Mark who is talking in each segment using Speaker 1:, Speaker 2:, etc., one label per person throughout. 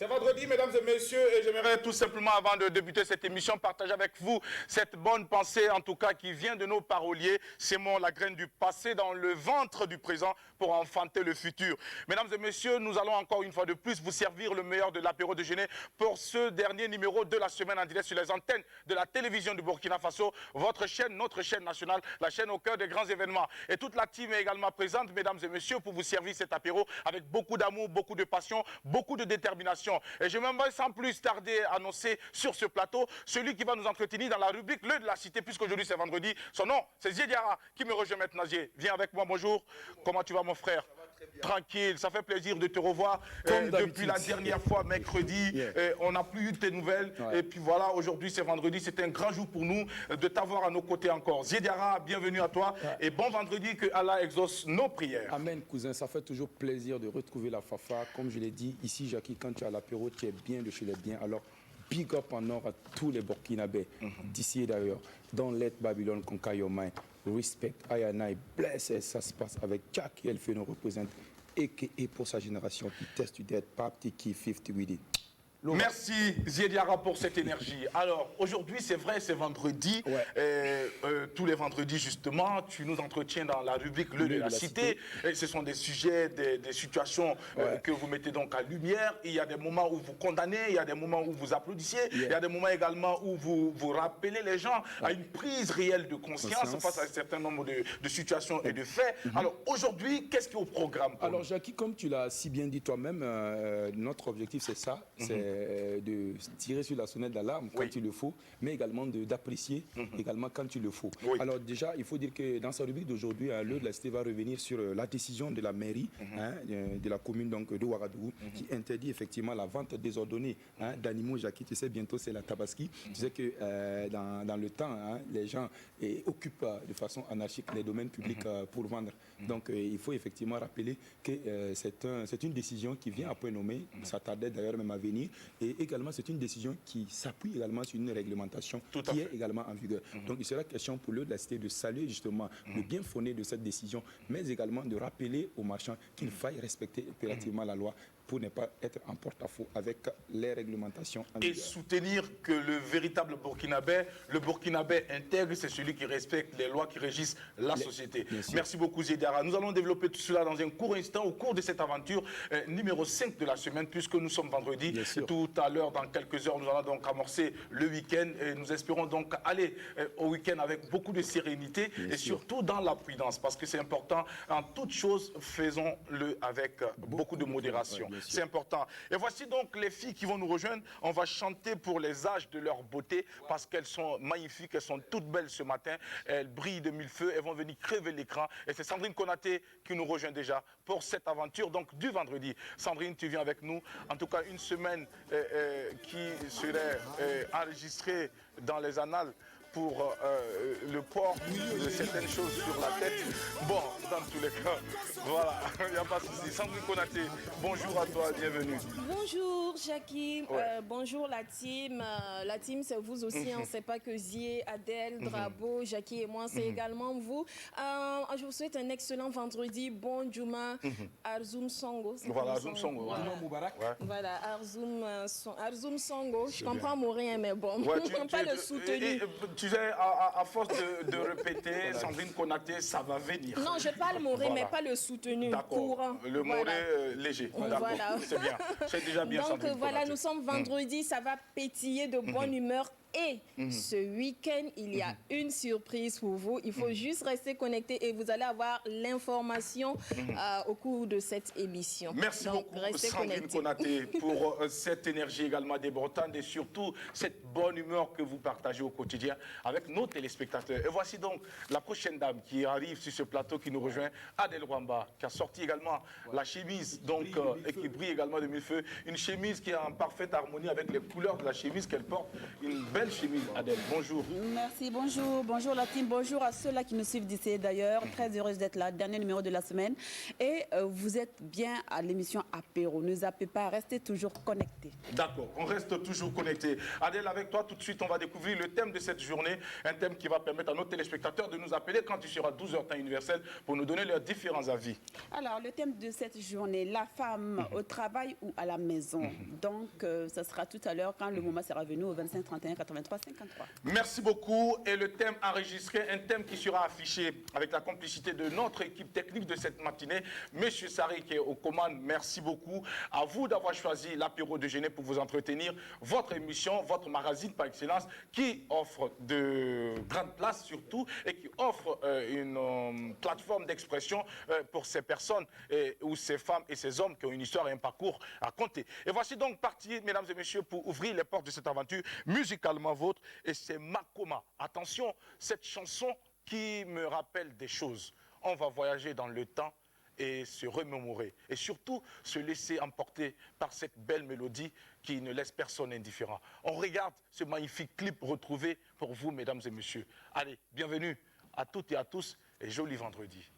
Speaker 1: C'est vendredi, mesdames et messieurs, et j'aimerais tout simplement, avant de débuter cette émission, partager avec vous cette bonne pensée, en tout cas, qui vient de nos paroliers. Sémons la graine du passé dans le ventre du présent pour enfanter le futur. Mesdames et messieurs, nous allons encore une fois de plus vous servir le meilleur de l'apéro déjeuner pour ce dernier numéro de la semaine en direct sur les antennes de la télévision du Burkina Faso, votre chaîne, notre chaîne nationale, la chaîne au cœur des grands événements. Et toute la team est également présente, mesdames et messieurs, pour vous servir cet apéro avec beaucoup d'amour, beaucoup de passion, beaucoup de détermination. Et je m'aimerais sans plus tarder annoncer sur ce plateau celui qui va nous entretenir dans la rubrique Le de la Cité, puisqu'aujourd'hui c'est vendredi. Son nom, c'est Zié Diarra qui me rejoint maintenant. Zié, viens avec moi, bonjour. Comment tu vas, mon frère? Tranquille, ça fait plaisir de te revoir. Depuis la dernière fois, mercredi, on n'a plus eu tes nouvelles. Ouais. Et puis voilà, aujourd'hui c'est vendredi, c'est un grand jour pour nous de t'avoir à nos côtés encore. Zié Diarra, bienvenue à toi. Ouais. Et bon vendredi, que Allah exauce nos prières.
Speaker 2: Amen, cousin, ça fait toujours plaisir de retrouver la Fafa. Comme je l'ai dit, ici, Jackie, quand tu as l'apéro, tu es bien de chez les biens. Alors, big up en or à tous les Burkinabés, d'ici et d'ailleurs. Don't let Babylon conquer your mind. Respect, I and I, bless, ça se passe avec Jack, elle fait nous représente. Et pour sa génération qui teste du dead, Papti qui 50 with it.
Speaker 1: Merci Zié Diarra pour cette énergie. Alors aujourd'hui c'est vrai, c'est vendredi, ouais. Tous les vendredis justement tu nous entretiens dans la rubrique Le de la Cité. Et ce sont des sujets, des situations ouais. Que vous mettez donc à lumière. Il y a des moments où vous condamnez, il y a des moments où vous applaudissez, yeah. Il y a des moments également où vous rappelez les gens ouais. À une prise réelle de conscience face à un certain nombre de situations et de faits. Alors aujourd'hui, qu'est-ce qui est au programme?
Speaker 2: Alors Jackie, comme tu l'as si bien dit toi-même, notre objectif c'est ça, c'est de tirer sur la sonnette d'alarme quand oui. Il le faut, mais également d'apprécier également quand il le faut. Oui. Alors déjà, il faut dire que dans sa rubrique d'aujourd'hui, le de la Cité va revenir sur la décision de la mairie de la commune donc, de Ouagadougou qui interdit effectivement la vente désordonnée d'animaux. Jackie, tu sais, bientôt c'est la Tabaski. Tu sais que dans le temps, les gens occupent de façon anarchique les domaines publics pour vendre. Donc il faut effectivement rappeler que c'est une décision qui vient à point nommé, ça tardait d'ailleurs même à venir. Et également, c'est une décision qui s'appuie également sur une réglementation qui est également en vigueur. Donc, il sera question pour eux de la Cité de saluer justement le bien fondé de cette décision, mais également de rappeler aux marchands qu'il faille respecter impérativement la loi pour ne pas être en porte-à-faux avec les réglementations en vigueur.
Speaker 1: Et soutenir que le véritable Burkinabé, le Burkinabé intègre, c'est celui qui respecte les lois qui régissent la société. Merci beaucoup Zié Diarra. Nous allons développer tout cela dans un court instant au cours de cette aventure numéro 5 de la semaine, puisque nous sommes vendredi. Tout à l'heure, dans quelques heures, nous allons donc amorcer le week-end et nous espérons donc aller au week-end avec beaucoup de sérénité et surtout dans la prudence, parce que c'est important. En toute chose, faisons-le avec beaucoup de modération. C'est important. Et voici donc les filles qui vont nous rejoindre. On va chanter pour les âges de leur beauté parce qu'elles sont magnifiques, elles sont toutes belles ce matin. Elles brillent de mille feux, elles vont venir crever l'écran. Et c'est Sandrine Konaté qui nous rejoint déjà pour cette aventure donc du vendredi. Sandrine, tu viens avec nous. En tout cas, une semaine qui serait enregistrée dans les annales pour le port de certaines choses sur la tête. Bon, dans tous les cas, voilà, il n'y a pas de souci. Sandrine Konaté, bonjour à toi, bienvenue.
Speaker 3: Bonjour Jackie, bonjour la team. La team, c'est vous aussi, on ne sait pas que Zié, Adèle, Drabo, Jackie et moi, c'est également vous. Je vous souhaite un excellent vendredi, bon Juma, Arzoum Songo.
Speaker 1: Voilà, Arzoum Songo.
Speaker 3: Voilà, Arzoum Songo. Je comprends mon rien, mais bon, je ne comprends pas le soutenu.
Speaker 1: Tu sais, à force de répéter, Sandrine Konaté, ça va venir.
Speaker 3: Non, je parle moré, mais pas le soutenu courant.
Speaker 1: Le moré léger.
Speaker 3: Voilà.
Speaker 1: C'est bien. C'est déjà bien.
Speaker 3: Donc voilà, nous sommes vendredi, ça va pétiller de bonne humeur. Et ce week-end, il y a une surprise pour vous. Il faut juste rester connecté et vous allez avoir l'information au cours de cette émission.
Speaker 1: Merci beaucoup, Sandrine Konaté, pour cette énergie également débordante et surtout cette bonne humeur que vous partagez au quotidien avec nos téléspectateurs. Et voici donc la prochaine dame qui arrive sur ce plateau, qui nous rejoint, Adèle Rwamba, qui a sorti également la chemise, donc, et qui brille également de mille feux. Une chemise qui est en parfaite harmonie avec les couleurs de la chemise qu'elle porte. Une belle chemise, Adèle. Bonjour.
Speaker 4: Merci, bonjour. Bonjour la team, bonjour à ceux-là qui nous suivent d'ici d'ailleurs. Très heureuse d'être là, dernier numéro de la semaine. Et vous êtes bien à l'émission Apéro. Ne zappez pas, restez toujours connectés.
Speaker 1: D'accord, on reste toujours connectés. Adèle, avec toi, tout de suite, on va découvrir le thème de cette journée. Un thème qui va permettre à nos téléspectateurs de nous appeler quand il sera 12h temps universel pour nous donner leurs différents avis.
Speaker 4: Alors, le thème de cette journée, la femme au travail ou à la maison. Donc, ça sera tout à l'heure quand le moment sera venu au 25 31 83 53.
Speaker 1: Merci beaucoup. Et le thème enregistré, un thème qui sera affiché avec la complicité de notre équipe technique de cette matinée. Monsieur Sarri qui est aux commandes, merci beaucoup. À vous d'avoir choisi l'apéro déjeuner pour vous entretenir. Votre émission, votre magazine par excellence qui offre de grandes places surtout et qui offre une plateforme d'expression pour ces personnes ou ces femmes et ces hommes qui ont une histoire et un parcours à compter. Et voici donc parti, mesdames et messieurs, pour ouvrir les portes de cette aventure musicalement vôtre. Et c'est Makoma. Attention, cette chanson qui me rappelle des choses. On va voyager dans le temps et se remémorer. Et surtout, se laisser emporter par cette belle mélodie qui ne laisse personne indifférent. On regarde ce magnifique clip retrouvé pour vous, mesdames et messieurs. Allez, bienvenue à toutes et à tous et joli vendredi.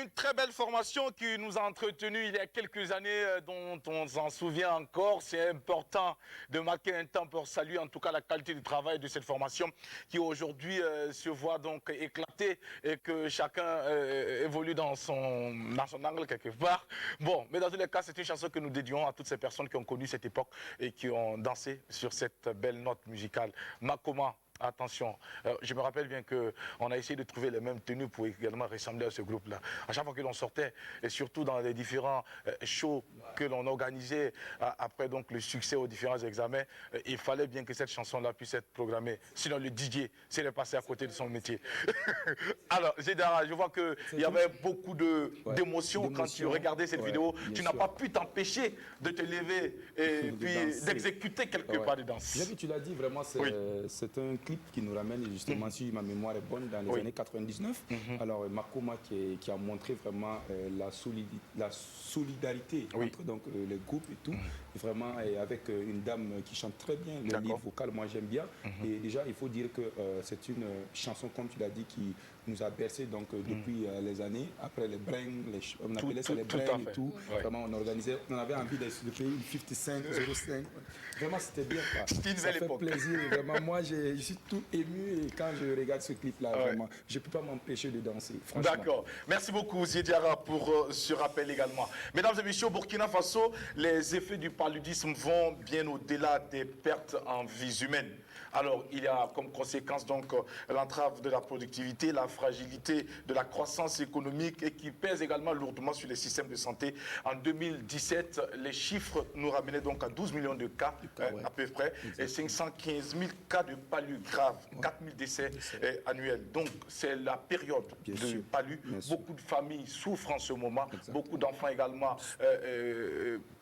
Speaker 1: Une très belle formation qui nous a entretenus il y a quelques années, dont on s'en souvient encore. C'est important de marquer un temps pour saluer en tout cas la qualité du travail de cette formation qui aujourd'hui se voit donc éclater et que chacun évolue dans son angle quelque part. Bon, mais dans tous les cas, c'est une chanson que nous dédions à toutes ces personnes qui ont connu cette époque et qui ont dansé sur cette belle note musicale. Makoma. Attention, je me rappelle bien qu'on a essayé de trouver les mêmes tenues pour également ressembler à ce groupe-là. À chaque fois que l'on sortait, et surtout dans les différents shows que l'on organisait après donc le succès aux différents examens, il fallait bien que cette chanson-là puisse être programmée. Sinon, le DJ serait passé à côté de son métier. Alors, Zedara, je vois qu'il y avait beaucoup d'émotions quand tu regardais cette vidéo. Tu n'as pas pu t'empêcher de te lever et puis d'exécuter quelque part de danse.
Speaker 2: Tu l'as dit, vraiment, c'est un clip qui nous ramène justement, si ma mémoire est bonne, dans les années 99. Alors Makoma qui a montré vraiment la solidarité entre donc, les groupes et tout, et vraiment avec une dame qui chante très bien, le livre vocal, moi j'aime bien. Et déjà, il faut dire que c'est une chanson, comme tu l'as dit, qui nous a bercé donc, depuis les années, après les brings, on appelait ça les brings et tout. Vraiment, on organisait, on avait envie de payer une 55, 05. Vraiment, c'était bien. Ça fait plaisir. Vraiment, moi, je suis tout ému et quand je regarde ce clip-là, vraiment, je ne peux pas m'empêcher de danser.
Speaker 1: D'accord. Merci beaucoup, Ziediara, pour ce rappel également. Mesdames et messieurs, au Burkina Faso, les effets du paludisme vont bien au-delà des pertes en vies humaines. Alors, il y a comme conséquence donc l'entrave de la productivité, la fragilité de la croissance économique et qui pèse également lourdement sur les systèmes de santé. En 2017, les chiffres nous ramenaient donc à 12 millions de cas à peu près et 515 000 cas de palu grave, 4 000 décès annuels. Donc, c'est la période de palu. Beaucoup de familles souffrent en ce moment. Beaucoup d'enfants également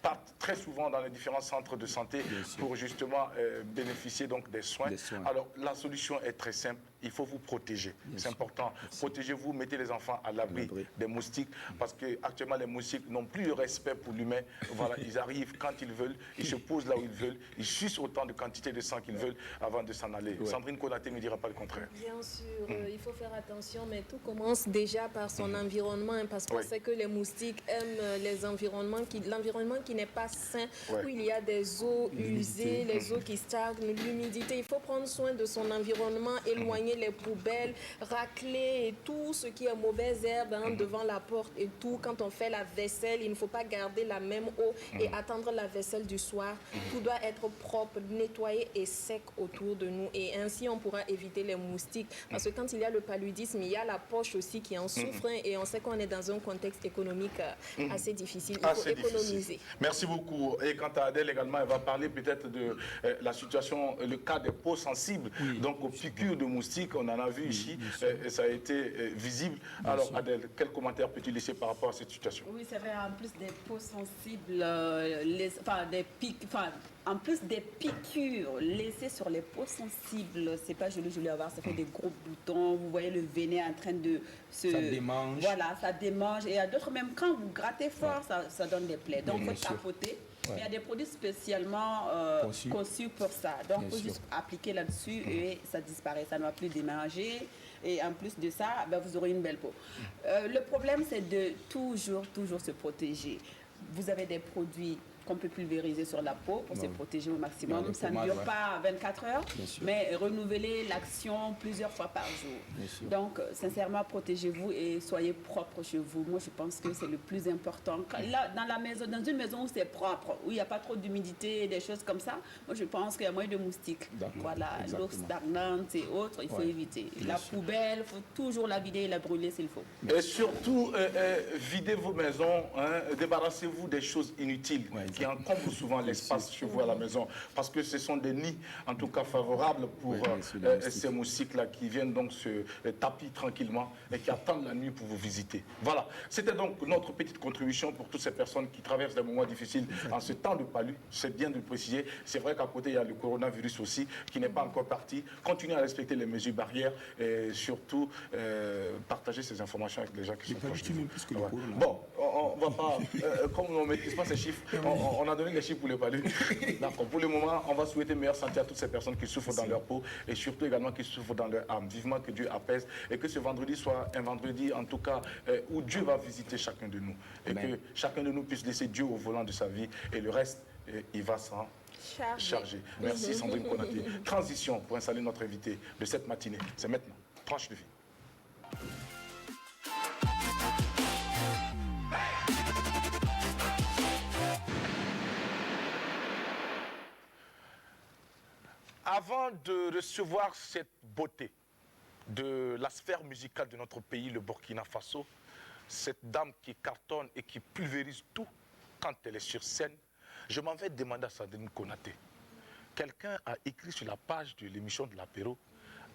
Speaker 1: partent très souvent dans les différents centres de santé pour justement bénéficier donc des soins. Alors, la solution est très simple. Il faut vous protéger. C'est important. Protégez-vous, mettez les enfants à l'abri des moustiques parce qu'actuellement, les moustiques n'ont plus de respect pour l'humain. Voilà, ils arrivent quand ils veulent, ils se posent là où ils veulent, ils sucent autant de quantité de sang qu'ils veulent avant de s'en aller. Sandrine Konaté ne dira pas le contraire.
Speaker 3: Bien sûr, il faut faire attention, mais tout commence déjà par son environnement parce qu'on sait que les moustiques aiment l'environnement qui n'est pas sain, où il y a des eaux usées, les eaux qui stagnent, l'humidité. Il faut prendre soin de son environnement, éloigner les poubelles, racler et tout ce qui est mauvaise herbe devant la porte et tout. Quand on fait la vaisselle, il ne faut pas garder la même eau et attendre la vaisselle du soir. Tout doit être propre, nettoyé et sec autour de nous et ainsi on pourra éviter les moustiques. Parce que quand il y a le paludisme, il y a la poche aussi qui en souffre et on sait qu'on est dans un contexte économique assez difficile. Il faut économiser.
Speaker 1: Merci beaucoup. Et quant à Adèle également, elle va parler peut-être de la situation, le cas des peaux sensibles, donc aux piqûres de moustiques, on en a vu ici, et ça a été visible. Alors Adèle, quel commentaire peux-tu laisser par rapport à cette situation?
Speaker 4: Oui, c'est vrai, en plus des peaux sensibles, en plus des piqûres laissées sur les peaux sensibles, c'est pas joli à voir, ça fait des gros boutons, vous voyez le venin en train de se...
Speaker 2: Ça démange.
Speaker 4: Voilà, ça démange. Et à d'autres, même quand vous grattez fort, ça donne des plaies. Donc, il faut tapoter. Il y a des produits spécialement conçus pour ça. Donc, il faut juste appliquer là-dessus et ça disparaît. Ça ne va plus démanger. Et en plus de ça, vous aurez une belle peau. Le problème, c'est de toujours se protéger. Vous avez des produits qu'on peut pulvériser sur la peau pour se protéger au maximum. Ça ne dure pas 24 heures, mais renouveler l'action plusieurs fois par jour. Donc, sincèrement, protégez-vous et soyez propre chez vous. Moi, je pense que c'est le plus important. Là, dans une maison où c'est propre, où il n'y a pas trop d'humidité, des choses comme ça, moi, je pense qu'il y a moins de moustiques. Voilà, l'eau stagnante et autres, il faut éviter. La poubelle, il faut toujours la vider et la brûler s'il faut.
Speaker 1: Et surtout, videz vos maisons, débarrassez-vous des choses inutiles qui encombrent souvent l'espace chez vous à la maison, parce que ce sont des nids, en tout cas favorables pour ces moustiques-là qui viennent donc se tapis tranquillement et qui attendent la nuit pour vous visiter. Voilà, c'était donc notre petite contribution pour toutes ces personnes qui traversent des moments difficiles en ce temps de palu. C'est bien de le préciser. C'est vrai qu'à côté, il y a le coronavirus aussi qui n'est pas encore parti. Continuez à respecter les mesures barrières et surtout partager ces informations avec les gens qui sont proches de vous. Bon, on va pas, comme on ne maîtrise pas ces chiffres, on a donné les chiffres pour les values. D'accord. Pour le moment, on va souhaiter meilleure santé à toutes ces personnes qui souffrent dans leur peau et surtout également qui souffrent dans leur âme. Vivement que Dieu apaise et que ce vendredi soit un vendredi, en tout cas, où Dieu va visiter chacun de nous. Et que chacun de nous puisse laisser Dieu au volant de sa vie et le reste, il va s'en charger. Merci Sandrine Konaté. Transition pour installer notre invité de cette matinée. C'est maintenant. Tranche de vie. Avant de recevoir cette beauté de la sphère musicale de notre pays, le Burkina Faso, cette dame qui cartonne et qui pulvérise tout quand elle est sur scène, je m'en vais demander à Sandrine Konaté. Quelqu'un a écrit sur la page de l'émission de l'apéro,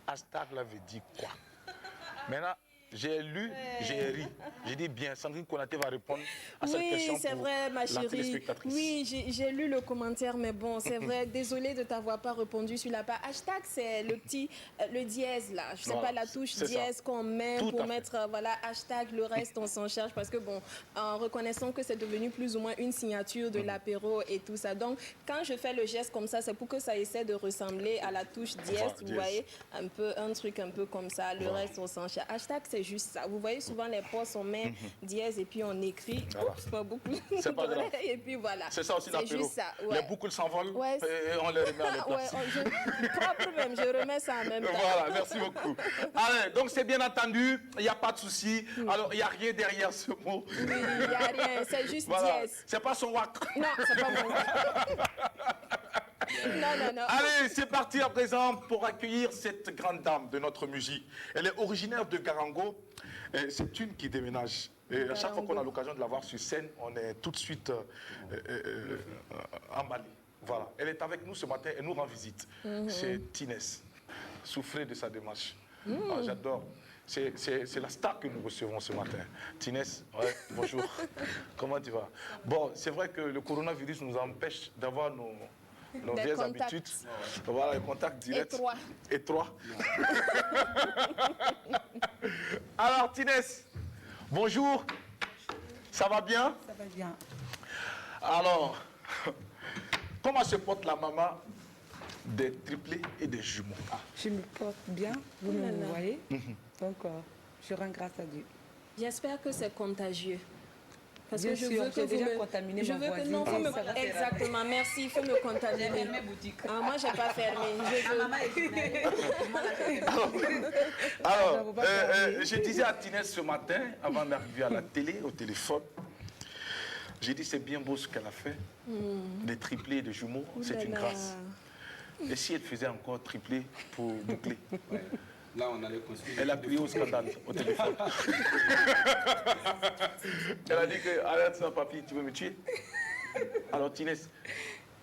Speaker 1: hashtag l'avait dit quoi? Maintenant, j'ai lu, j'ai ri. J'ai dit bien, Sandrine Konaté va répondre à cette question.
Speaker 3: Oui, c'est vrai, ma chérie. Oui, j'ai lu le commentaire, mais bon, c'est vrai. Désolée de t'avoir pas répondu sur la page. Hashtag, c'est le dièse là. Je sais pas, la touche dièse qu'on met pour mettre, voilà, hashtag, le reste, on s'en charge. Parce que bon, en reconnaissant que c'est devenu plus ou moins une signature de l'apéro et tout ça. Donc, quand je fais le geste comme ça, c'est pour que ça essaie de ressembler à la touche dièse. Vous voyez, un truc un peu comme ça. Le reste, on s'en charge. Hashtag, c'est juste ça. Vous voyez souvent les posts, on met dièse et puis on écrit. Voilà. Oups, pas beaucoup.
Speaker 1: C'est pas grave.
Speaker 3: Et puis voilà.
Speaker 1: C'est ça aussi l'apéro.
Speaker 3: Juste ça. Ouais.
Speaker 1: Les boucles s'envolent et on les remet à leur place.
Speaker 3: Propre même, je remets ça en même temps.
Speaker 1: Voilà, merci beaucoup. Allez, donc c'est bien entendu, il n'y a pas de souci. Alors, il n'y a rien derrière ce mot.
Speaker 3: Oui, il n'y a rien, c'est juste dièse.
Speaker 1: C'est pas son wack.
Speaker 3: Non, c'est pas mon wack. Non.
Speaker 1: Allez, c'est parti à présent pour accueillir cette grande dame de notre musique. Elle est originaire de Garango. C'est une qui déménage. Et à chaque fois qu'on a l'occasion de la voir sur scène, on est tout de suite emballé. Voilà. Elle est avec nous ce matin, elle nous rend visite. C'est Tinès. Soufflez de sa démarche. Ah, j'adore. C'est la star que nous recevons ce matin. Tinès, ouais, bonjour. Comment tu vas? Bon, c'est vrai que le coronavirus nous empêche d'avoir nos vieilles habitudes. Voilà, les contacts directs. Étroits. Alors, Tinès, bonjour. Ça va bien?
Speaker 5: Ça va bien.
Speaker 1: Alors, comment se porte la maman des triplés et des jumeaux?
Speaker 5: Je me porte bien, vous me voyez. Donc, je rends grâce à Dieu.
Speaker 3: J'espère que c'est contagieux. Parce
Speaker 5: bien
Speaker 3: que je
Speaker 5: sûr,
Speaker 3: veux que vous
Speaker 5: déjà contaminé
Speaker 3: je
Speaker 5: ma
Speaker 3: veux
Speaker 5: voisine.
Speaker 3: que non, exactement, merci, il faut me contaminer.
Speaker 4: J'ai fermé boutique.
Speaker 3: Ah, moi, j'ai pas fermé.
Speaker 1: Alors, je disais à Tinès ce matin, avant d'arriver à la télé, au téléphone, j'ai dit c'est bien beau ce qu'elle a fait. Des triplés, des jumeaux, c'est une grâce. Et si elle faisait encore triplé pour boucler?
Speaker 2: Là, on allait construire.
Speaker 1: Elle a crié au scandale, au téléphone. Elle a dit que, arrête ça, papy, tu veux me tuer? Alors, Tinès,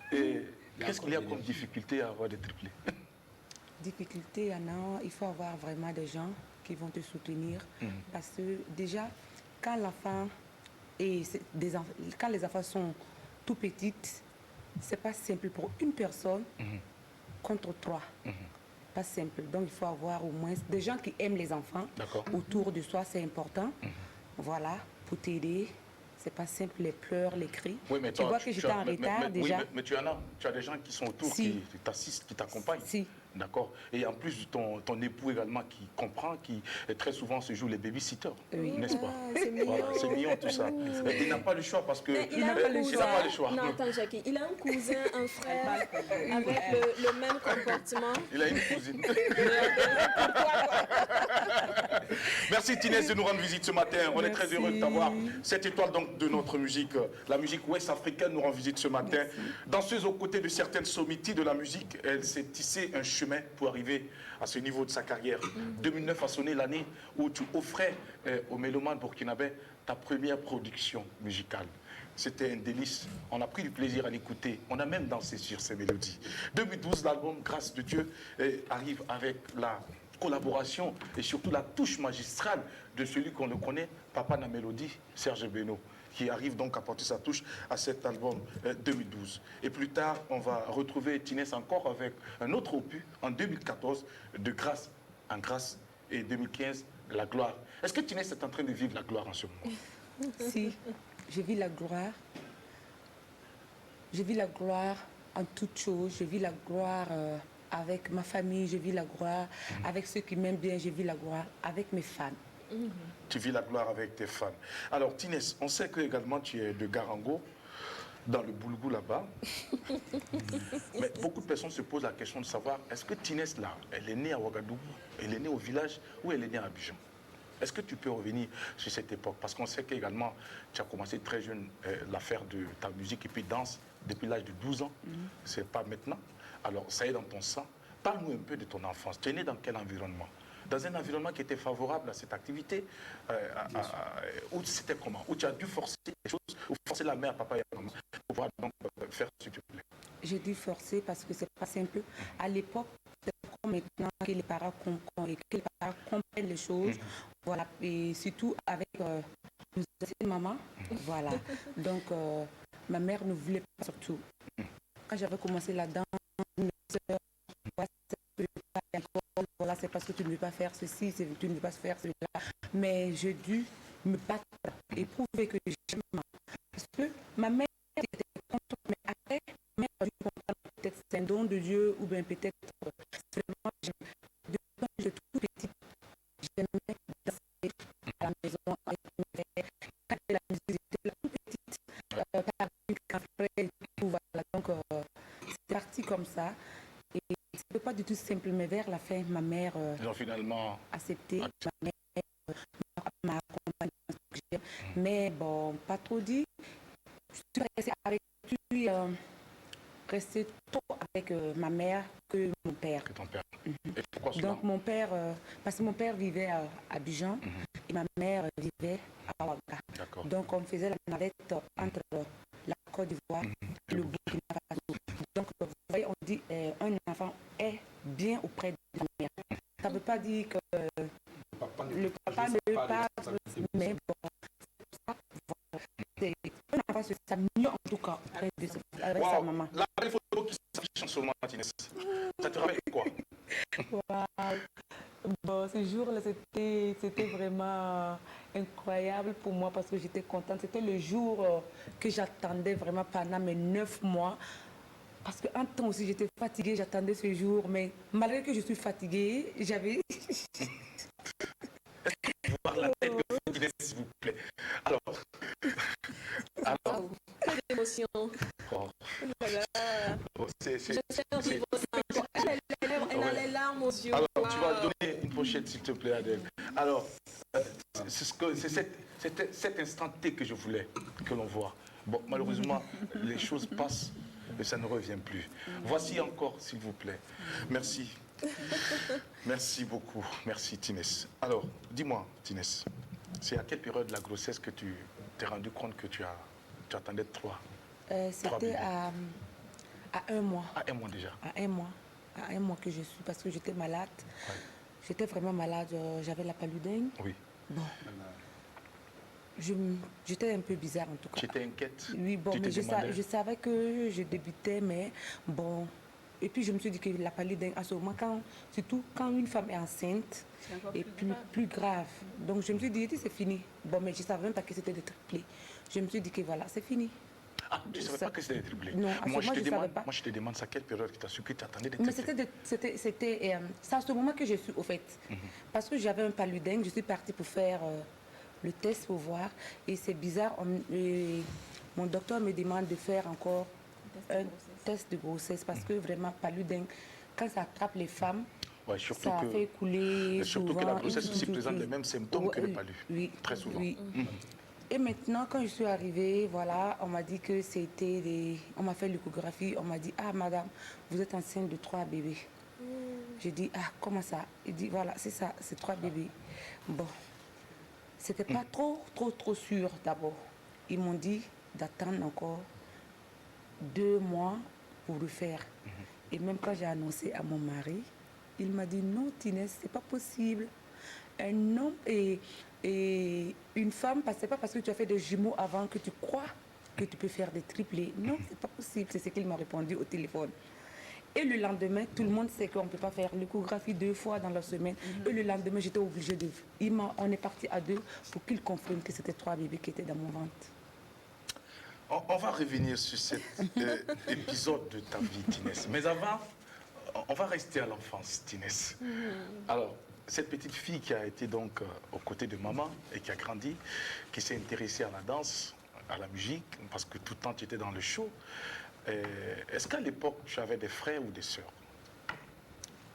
Speaker 1: qu'est-ce qu'il y a comme difficulté à avoir des triplés?
Speaker 5: Difficulté, il y en a, il faut avoir vraiment des gens qui vont te soutenir. Parce que déjà, quand quand les enfants sont tout petites, c'est pas simple pour une personne contre 3. Pas simple. Donc, il faut avoir au moins des gens qui aiment les enfants autour de soi, c'est important. Voilà, pour t'aider. C'est pas simple, les pleurs, les cris.
Speaker 1: Oui, mais
Speaker 5: tu vois que j'étais en retard déjà.
Speaker 1: Oui, mais tu en as. Tu as des gens qui sont autour, qui t'assistent, qui t'accompagnent.
Speaker 5: Si.
Speaker 1: D'accord. Et en plus, ton époux également qui comprend, qui très souvent se joue les babysitters, n'est-ce pas?
Speaker 3: C'est mignon.
Speaker 1: Voilà, c'est mignon tout ça. Et il n'a pas le choix parce que...
Speaker 3: Il n'a pas le choix. Non, attends, Jackie. Il a un cousin, un frère avec le même comportement.
Speaker 1: Il a une cousine. Merci Tinès de nous rendre visite ce matin. On est très heureux de t'avoir. Cette étoile donc de notre musique, la musique ouest-africaine nous rend visite ce matin. Danseuse aux côtés de certaines sommités de la musique, elle s'est tissée un chemin pour arriver à ce niveau de sa carrière. 2009 a sonné l'année où tu offrais aux mélomanes burkinabés ta première production musicale. C'était un délice. On a pris du plaisir à l'écouter. On a même dansé sur ces mélodies. 2012, l'album Grâce de Dieu arrive avec la collaboration et surtout la touche magistrale de celui qu'on le connaît, Papa na Mélodie, Serge Beno, qui arrive donc à porter sa touche à cet album 2012. Et plus tard, on va retrouver Tinès encore avec un autre opus en 2014, De grâce en grâce, et 2015, La gloire. Est-ce que Tinès est en train de vivre la gloire en ce moment?
Speaker 5: Si, je vis la gloire. Je vis la gloire en toutes choses. Je vis la gloire avec ma famille. Je vis la gloire avec ceux qui m'aiment bien. Je vis la gloire avec mes fans.
Speaker 1: Tu vis la gloire avec tes fans. Alors, Tinès, on sait que également tu es de Garango, dans le Boulgou là-bas. Mais beaucoup de personnes se posent la question de savoir, est-ce que Tinès là, elle est née à Ouagadougou, elle est née au village ou elle est née à Abidjan? Est-ce que tu peux revenir sur cette époque? Parce qu'on sait qu'également, tu as commencé très jeune l'affaire de ta musique et puis danse depuis l'âge de 12 ans. C'est pas maintenant. Alors, ça est dans ton sang. Parle-nous un peu de ton enfance. Tu es né dans quel environnement? Dans un environnement qui était favorable à cette activité, où c'était comment? Où tu as dû forcer les choses, ou forcer la mère, papa et la maman pour pouvoir donc faire ce que tu voulais?
Speaker 5: J'ai dû forcer parce que c'est pas simple. À l'époque, c'est pas comme maintenant que les parents comprennent les choses. Voilà. Et surtout avec une maman. Voilà. Donc, ma mère ne voulait pas surtout. Quand j'avais commencé la danse, mes soeurs, voilà, c'est parce que tu ne veux pas faire ceci, tu ne veux pas faire cela. Mais j'ai dû me battre et prouver que j'aime ma mère. Parce que ma mère était contre, mais après, ma mère a dû comprendre peut-être c'est un don de Dieu ou bien peut-être vraiment, depuis quand j'étais tout petite, j'aimais danser à la maison avec mes frères. Quand la musique était la toute petite, par une café et tout, voilà. Donc, c'est parti comme ça. Et c'était pas du tout simple, mais vers la fin, ma mère
Speaker 1: finalement
Speaker 5: accepté. Ma mère m'a accompagnée dans ce que j'aime. Mais bon, pas trop dit. Je suis restée trop avec ma mère que mon père.
Speaker 1: Que ton père. Et pourquoi cela?
Speaker 5: Donc mon père, parce que mon père vivait à Abidjan et ma mère vivait à Ouaga. Donc on faisait la navette entre la Côte d'Ivoire et le Burkina Faso. Donc vous voyez, on dit un enfant est bien auprès de la mère. Ça ne veut pas dire que le papa ne veut pas, mais bon, un enfant se sent mieux en tout cas auprès de sa maman.
Speaker 1: La belle photo qui s'affiche sur le Martinez, ça te rappelle quoi?
Speaker 5: Bon, ce jour-là, c'était vraiment incroyable pour moi parce que j'étais contente. C'était le jour que j'attendais vraiment pendant mes 9 mois. Parce qu'en temps aussi, j'étais fatiguée, j'attendais ce jour. Mais malgré que je suis fatiguée, j'avais...
Speaker 1: Voir la tête de Tinès, s'il vous plaît. Alors...
Speaker 3: Quelle émotion.
Speaker 1: Oh.
Speaker 3: Elle a les larmes aux yeux.
Speaker 1: Alors, tu vas donner une pochette, s'il te plaît, Adèle. Alors, c'est cet instant T que je voulais que l'on voit. Bon, malheureusement, les choses passent et ça ne revient plus. Voici encore, s'il vous plaît. Merci. Merci beaucoup. Merci, Tinès. Alors, dis-moi, Tinès, c'est à quelle période de la grossesse que tu t'es rendu compte que tu attendais trois?
Speaker 5: C'était à 1 mois.
Speaker 1: À 1 mois déjà?
Speaker 5: À 1 mois. À 1 mois que je suis, parce que j'étais malade. Ouais. J'étais vraiment malade. J'avais la paludisme.
Speaker 1: Oui.
Speaker 5: Bon. J'étais un peu bizarre en tout cas.
Speaker 1: Tu étais inquiète?
Speaker 5: Oui, bon, mais je savais que je débutais, mais bon. Et puis je me suis dit que la paludisme, à ce moment, surtout quand une femme est enceinte, est plus grave. Donc je me suis dit, c'est fini. Bon, mais je ne savais même pas que c'était des triplés. Je me suis dit que voilà, c'est fini.
Speaker 1: Ah, tu ne savais pas que c'était des triplés?
Speaker 5: Non, moi
Speaker 1: je te demande, c'est à quelle période que tu as su que tu attendais des triplés?
Speaker 5: Mais c'est à ce moment que je suis, au fait. Parce que j'avais un paludisme, je suis partie pour faire le test pour voir. Et c'est bizarre, mon docteur me demande de faire encore un test de grossesse. Parce que vraiment, paludisme, quand ça attrape les femmes,
Speaker 1: ouais,
Speaker 5: ça fait couler.
Speaker 1: Surtout
Speaker 5: souvent,
Speaker 1: que la grossesse aussi présente les mêmes symptômes que le palu.
Speaker 5: Oui,
Speaker 1: très souvent.
Speaker 5: Oui. Et maintenant, quand je suis arrivée, voilà, on m'a dit que c'était des... On m'a fait l'échographie, on m'a dit, ah madame, vous êtes enceinte de 3 bébés. J'ai dit, ah, comment ça? Il dit, voilà, c'est ça, c'est 3 bébés. Bon, c'était pas trop sûr d'abord. Ils m'ont dit d'attendre encore 2 mois pour le faire. Et même quand j'ai annoncé à mon mari, il m'a dit, non, Tinès, c'est pas possible. Un homme et une femme, c'est pas parce que tu as fait des jumeaux avant que tu crois que tu peux faire des triplés. Non, c'est pas possible. C'est ce qu'il m'a répondu au téléphone. Et le lendemain, tout le monde sait qu'on ne peut pas faire l'échographie 2 fois dans la semaine. Et le lendemain, j'étais obligée de... On est parti à 2 pour qu'il confirme que c'était 3 bébés qui étaient dans mon ventre.
Speaker 1: On va revenir sur cet épisode de ta vie, Tinès. Mais avant, on va rester à l'enfance, Tinès. Alors, cette petite fille qui a été donc aux côtés de maman et qui a grandi, qui s'est intéressée à la danse, à la musique, parce que tout le temps tu étais dans le show. Est-ce qu'à l'époque, tu avais des frères ou des sœurs?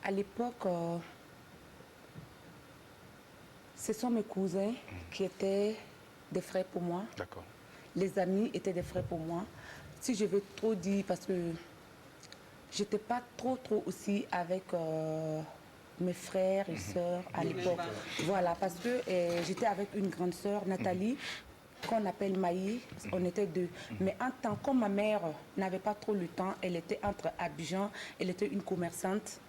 Speaker 5: À l'époque, ce sont mes cousins qui étaient des frères pour moi.
Speaker 1: D'accord.
Speaker 5: Les amis étaient des frères pour moi. Si je veux trop dire, parce que j'étais pas trop aussi avec mes frères et sœurs à l'époque. Voilà, parce que j'étais avec une grande sœur, Nathalie, qu'on appelle Maï, on était 2. Mais en tant que ma mère n'avait pas trop le temps, elle était entre Abidjan, elle était une commerçante,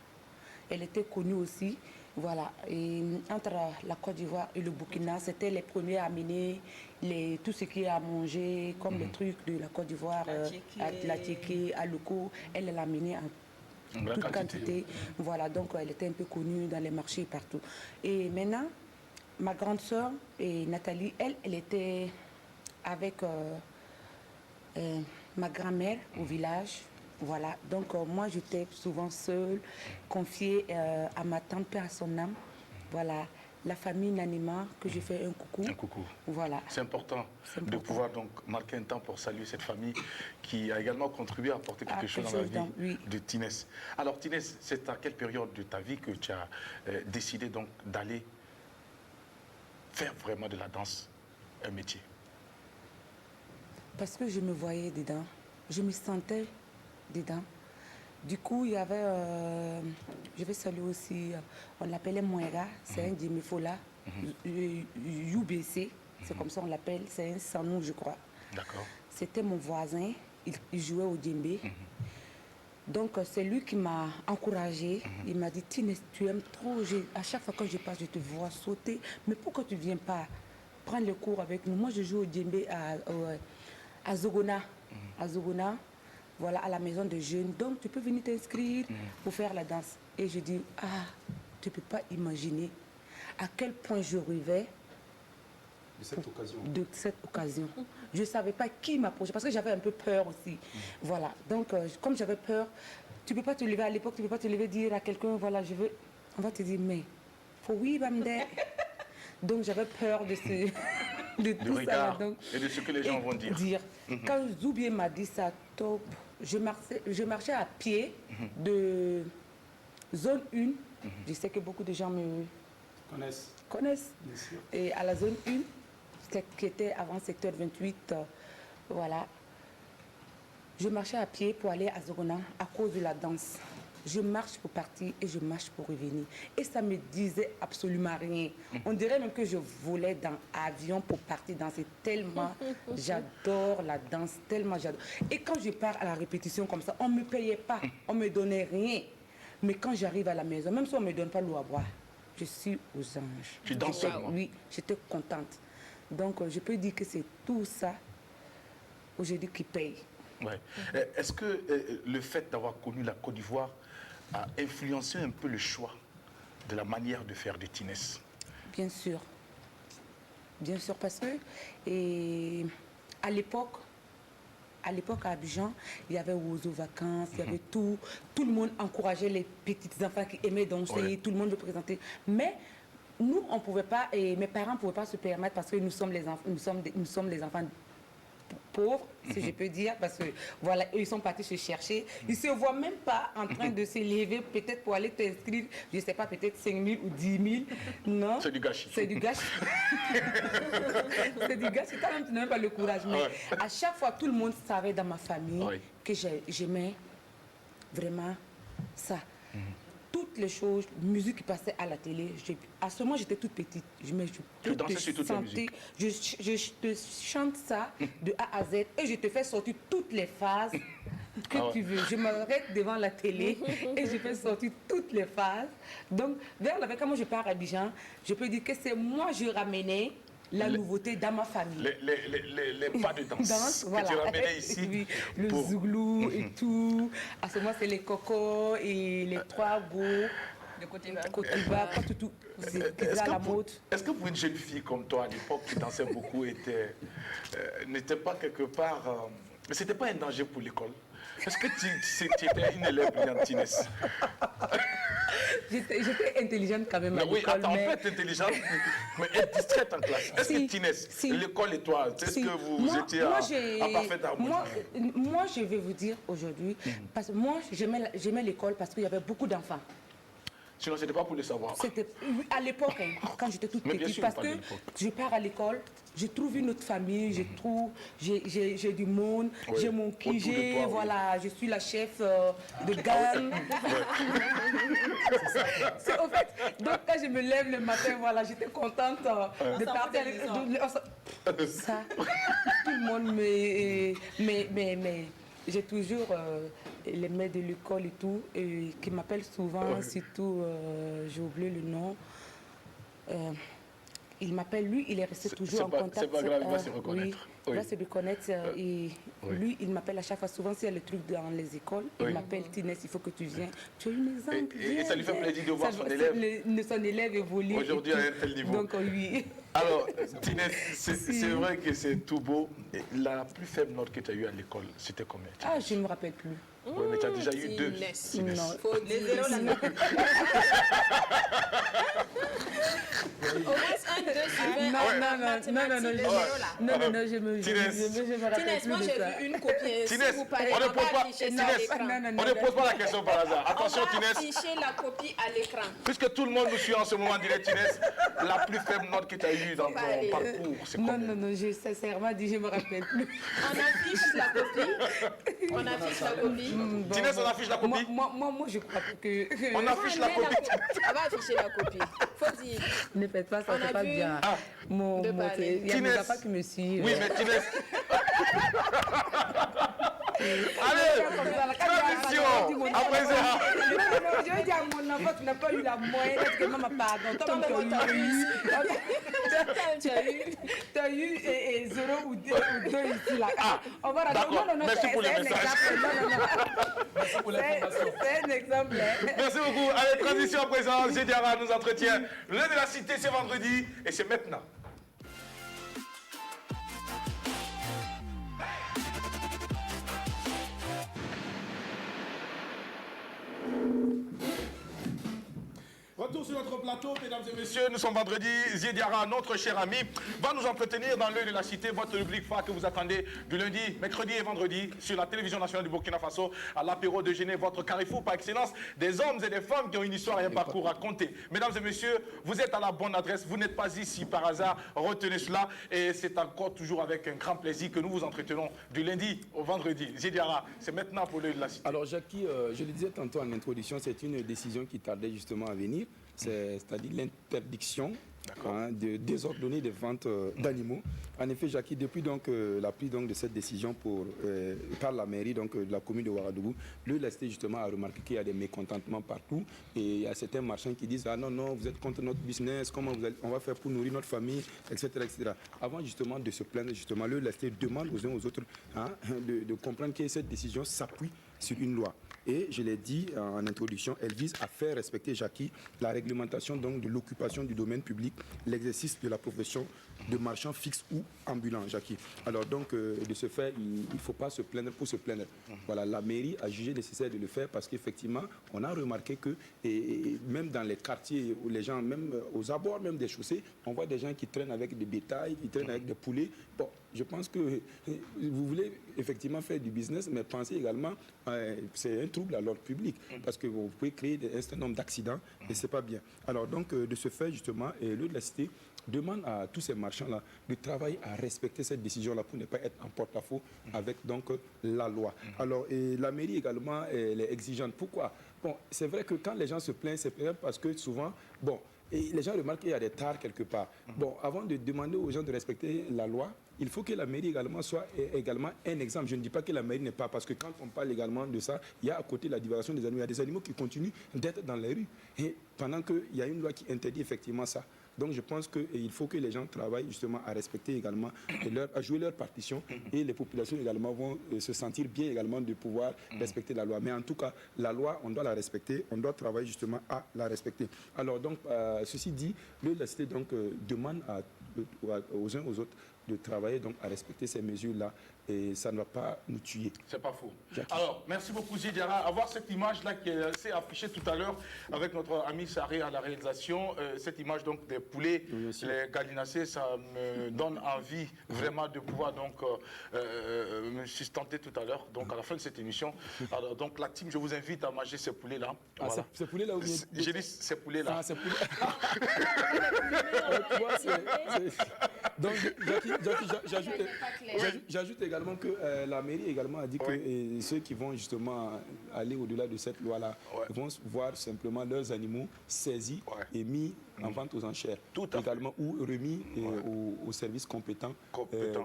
Speaker 5: elle était connue aussi. Voilà, et entre la Côte d'Ivoire et le Burkina, c'était les premiers à amener tout ce qui est à manger, comme les trucs de la Côte d'Ivoire, la tiéké, à Loko, elle l'a amené en toute quantité. Voilà, donc elle était un peu connue dans les marchés partout. Et maintenant, ma grande sœur, Nathalie, elle était avec ma grand-mère au village. Voilà, donc moi j'étais souvent seule, confiée à ma tante, père à son âme. Voilà, la famille Nanima, que je fais un coucou.
Speaker 1: Un coucou.
Speaker 5: Voilà.
Speaker 1: C'est important de pouvoir donc marquer un temps pour saluer cette famille qui a également contribué à apporter quelque chose dans la vie de Tinès. Alors Tinès, c'est à quelle période de ta vie que tu as décidé donc d'aller faire vraiment de la danse un métier?
Speaker 5: Parce que je me voyais dedans, je me sentais dedans. Du coup, il y avait, je vais saluer aussi, on l'appelait Mouera, c'est un Djemifola, UBC, c'est comme ça on l'appelle, c'est un Sanou, je crois.
Speaker 1: D'accord.
Speaker 5: C'était mon voisin, il jouait au djembé. Donc, c'est lui qui m'a encouragée. Il m'a dit, Tinès, tu aimes trop. À chaque fois que je passe, je te vois sauter. Mais pourquoi tu ne viens pas prendre le cours avec nous? Moi, je joue au djembé à Zogona. À Zogona, voilà, à la maison de jeunes. Donc, tu peux venir t'inscrire pour faire la danse. Et je dis, tu ne peux pas imaginer à quel point je rêvais de cette occasion. Je ne savais pas qui m'approchait parce que j'avais un peu peur aussi. Voilà. Donc, comme j'avais peur, tu ne peux pas te lever à l'époque, tu ne peux pas te lever et dire à quelqu'un, voilà, je veux. On va te dire, mais, faut oui, Bamde. Donc, j'avais peur de tout ça. Donc,
Speaker 1: et de ce que les gens vont dire.
Speaker 5: Quand Zoubier m'a dit ça, top, je marchais à pied de zone 1. Je sais que beaucoup de gens me connaissent.
Speaker 2: Bien sûr.
Speaker 5: Et à la zone 1, qui était avant secteur 28, voilà. Je marchais à pied pour aller à Zogona à cause de la danse. Je marche pour partir et je marche pour revenir. Et ça me disait absolument rien. On dirait même que je volais dans l'avion pour partir danser. Tellement j'adore la danse, tellement j'adore. Et quand je pars à la répétition comme ça, on ne me payait pas, on ne me donnait rien. Mais quand j'arrive à la maison, même si on ne me donne pas l'eau à boire, je suis aux anges.
Speaker 1: Tu danses seulement?
Speaker 5: Oui, j'étais contente. Donc, je peux dire que c'est tout ça aujourd'hui qui paye.
Speaker 1: Ouais. Est-ce que le fait d'avoir connu la Côte d'Ivoire a influencé un peu le choix de la manière de faire de Tinès?
Speaker 5: Bien sûr. Bien sûr, parce que à l'époque à Abidjan, il y avait Ouzo Vacances, il y avait tout. Tout le monde encourageait les petits enfants qui aimaient danser, tout le monde le présentait. Mais nous, on ne pouvait pas, et mes parents ne pouvaient pas se permettre parce que nous sommes les enfants pauvres, si je peux dire, parce que voilà, eux, ils sont partis se chercher. Ils ne se voient même pas en train de se lever, peut-être pour aller t'inscrire, je ne sais pas, peut-être 5 000 ou 10 000. Non. C'est du gâchis. C'est du gâchis. C'est du gâchis. Toi-même, tu n'as même pas le courage. Mais à chaque fois, tout le monde savait dans ma famille que j'aimais vraiment ça. Toutes les choses, musique qui passait à la télé. À ce moment, j'étais toute petite.
Speaker 1: Tu dansais sur toute la musique?
Speaker 5: Je te chante ça de A à Z et je te fais sortir toutes les phases que tu veux. Je m'arrête devant la télé et je fais sortir toutes les phases. Donc, vers la quand moi je pars à Abidjan, je peux dire que c'est moi je ramenais la nouveauté dans ma famille.
Speaker 1: Les pas de danse
Speaker 5: voilà.
Speaker 1: que tu ramenais ici.
Speaker 5: Oui, le zouglou et tout. À ce moment, c'est les cocos et les trois go.
Speaker 4: De côté
Speaker 5: bas, tout. C'est à la mode.
Speaker 1: Est-ce que pour une jeune fille comme toi, à l'époque, qui dansait beaucoup, n'était pas quelque part... mais c'était pas un danger pour l'école? Est-ce que tu étais une élève brillante, Tinès?
Speaker 5: J'étais intelligente quand même à l'école.
Speaker 1: Oui, attends, on peut être intelligente, mais être distraite en classe. Est-ce que Tinès, l'école et toi, est-ce que vous étiez en parfaite harmonie?
Speaker 5: Moi, je vais vous dire aujourd'hui, parce que moi, j'aimais l'école parce qu'il y avait beaucoup d'enfants.
Speaker 1: Sinon, ce n'était pas pour le savoir.
Speaker 5: C'était à l'époque, quand j'étais toute petite, parce que je pars à l'école, je trouve une autre famille, j'ai du monde, j'ai mon QG, voilà, je suis la chef de gang. C'est au fait, donc quand je me lève le matin, voilà, j'étais contente de partir à l'école. Ça, tout le monde mais j'ai toujours les maîtres de l'école et tout, qui m'appellent souvent, surtout, j'ai oublié le nom. Il m'appelle, lui, il est resté toujours en contact.
Speaker 1: C'est pas grave, il va se reconnaître.
Speaker 5: Il va se reconnaître. Et lui, il m'appelle à chaque fois. Souvent, s'il y a le truc dans les écoles, il m'appelle, Tinès, il faut que tu viennes. Tu as une exemple.
Speaker 1: Et ça lui fait plaisir de voir son élève.
Speaker 5: Son élève évolue.
Speaker 1: Aujourd'hui, à un tel niveau.
Speaker 5: Donc, oui.
Speaker 1: Alors, Tinès, c'est vrai que c'est tout beau. Et la plus faible note que tu as eue à l'école, c'était combien?
Speaker 5: Ah, je ne me rappelle plus.
Speaker 1: Oui, mais tu as déjà eu 2.
Speaker 5: Non,
Speaker 3: faut les zéros là. Au moins 1, 2 sur 20.
Speaker 5: Non, je me rappelle
Speaker 3: Tinès,
Speaker 5: plus
Speaker 3: moi
Speaker 5: de
Speaker 3: j'ai
Speaker 5: ça.
Speaker 3: vu une copie.
Speaker 1: Tinès,
Speaker 3: Si vous parlez,
Speaker 1: on ne
Speaker 3: on va afficher ça à l'écran.
Speaker 1: on ne pose pas la question par hasard. Attention,
Speaker 3: On va
Speaker 1: Tinès.
Speaker 3: afficher la copie à l'écran.
Speaker 1: Puisque tout le monde nous suit en ce moment, direct, Tinès, la plus faible note que tu as eue dans ton parcours, c'est combien?
Speaker 5: Non, j'ai sincèrement dit, je ne me rappelle plus.
Speaker 3: On affiche la copie. On affiche la copie.
Speaker 1: Tinès, on affiche la copie?
Speaker 5: Moi, je crois que...
Speaker 1: On affiche la copie.
Speaker 3: On va afficher la copie. Faut dire.
Speaker 5: Ne faites pas ça, c'est pas bien. Il y a mes papas qui me suivent.
Speaker 1: Oui, mais Tinès... Allez, transition. Après ça...
Speaker 5: Non, je vais dire à mon enfant, tu n'as pas eu la moyenne, parce que maman, pardon. Toi, tu as eu 0 ou 2 ici, là. On va
Speaker 1: d'accord, merci pour le message.
Speaker 2: Merci pour l'information.
Speaker 5: C'est un exemple.
Speaker 1: Merci beaucoup. Allez, transition à présent. Zediara nous entretient. L'heure de la cité, c'est vendredi et c'est maintenant. Retour sur notre plateau, mesdames et messieurs, nous sommes vendredi. Zediara, notre cher ami, va nous entretenir dans l'œil de la cité, votre rubrique phare que vous attendez du lundi, mercredi et vendredi sur la télévision nationale du Burkina Faso, à l'apéro de Genève, votre carrefour par excellence, des hommes et des femmes qui ont une histoire et un parcours à raconter. Mesdames et messieurs, vous êtes à la bonne adresse, vous n'êtes pas ici par hasard, retenez cela, et c'est encore toujours avec un grand plaisir que nous vous entretenons du lundi au vendredi. Zediara, c'est maintenant pour l'œil de la cité.
Speaker 2: Alors Jackie, je le disais tantôt en introduction, c'est une décision qui tardait justement à venir. C'est-à-dire l'interdiction de désordonner des ventes d'animaux. En effet, Jackie, depuis donc, la prise donc, de cette décision par la mairie donc, de la commune de Ouagadougou, le LST justement a remarqué qu'il y a des mécontentements partout et il y a certains marchands qui disent « Ah non, non, vous êtes contre notre business, comment on va faire pour nourrir notre famille, etc. etc. » Avant justement de se plaindre, justement, le LST demande aux uns aux autres de comprendre que cette décision s'appuie sur une loi. Et je l'ai dit en introduction, elle vise à faire respecter, Jackie, la réglementation donc, de l'occupation du domaine public, l'exercice de la profession de marchand fixe ou ambulant, Jackie. Alors donc, de ce fait, il ne faut pas se plaindre pour se plaindre. Voilà, la mairie a jugé nécessaire de le faire parce qu'effectivement, on a remarqué que et même dans les quartiers où les gens, même aux abords même des chaussées, on voit des gens qui traînent avec des bétails, qui traînent avec des poulets. Bon, je pense que vous voulez effectivement faire du business, mais pensez également, c'est un trouble à l'ordre public, parce que vous pouvez créer un certain nombre d'accidents, et c'est pas bien. Alors donc, de ce fait, justement, le de la cité demande à tous ces marchands-là de travailler à respecter cette décision-là pour ne pas être en porte-à-faux avec donc la loi. Alors, et la mairie également, elle est exigeante. Pourquoi? Bon, c'est vrai que quand les gens se plaignent, c'est parce que souvent, bon, et les gens remarquent qu'il y a des tares quelque part. Bon, avant de demander aux gens de respecter la loi, il faut que la mairie également soit également un exemple. Je ne dis pas que la mairie n'est pas, parce que quand on parle également de ça, il y a à côté la divulgation des animaux. Il y a des animaux qui continuent d'être dans les rues. Et pendant qu'il y a une loi qui interdit effectivement ça. Donc je pense qu'il faut que les gens travaillent justement à respecter également, à jouer leur partition, et les populations également vont se sentir bien également de pouvoir respecter la loi. Mais en tout cas, la loi, on doit la respecter, on doit travailler justement à la respecter. Alors donc, ceci dit, la cité donc demande aux uns aux autres de travailler donc à respecter ces mesures-là, et ça ne va pas nous tuer.
Speaker 1: C'est pas faux. Alors, merci beaucoup Diarra. Avoir cette image-là qui s'est affichée tout à l'heure avec notre ami Saré à la réalisation, cette image donc des poulets, les gallinacés, ça me donne envie vraiment de pouvoir donc me sustenter tout à l'heure, donc à la fin de cette émission. Alors donc la team, je vous invite à manger ces poulets-là.
Speaker 2: Ah, voilà. Ces poulets-là ou bien...
Speaker 1: J'ai dit ces poulets-là.
Speaker 2: Ah, ces poulets. Donc, j'ajoute également que la mairie également a dit que ceux qui vont justement aller au-delà de cette loi-là vont voir simplement leurs animaux saisis et mis en vente aux enchères.
Speaker 1: Tout à
Speaker 2: également, ou remis aux services compétents,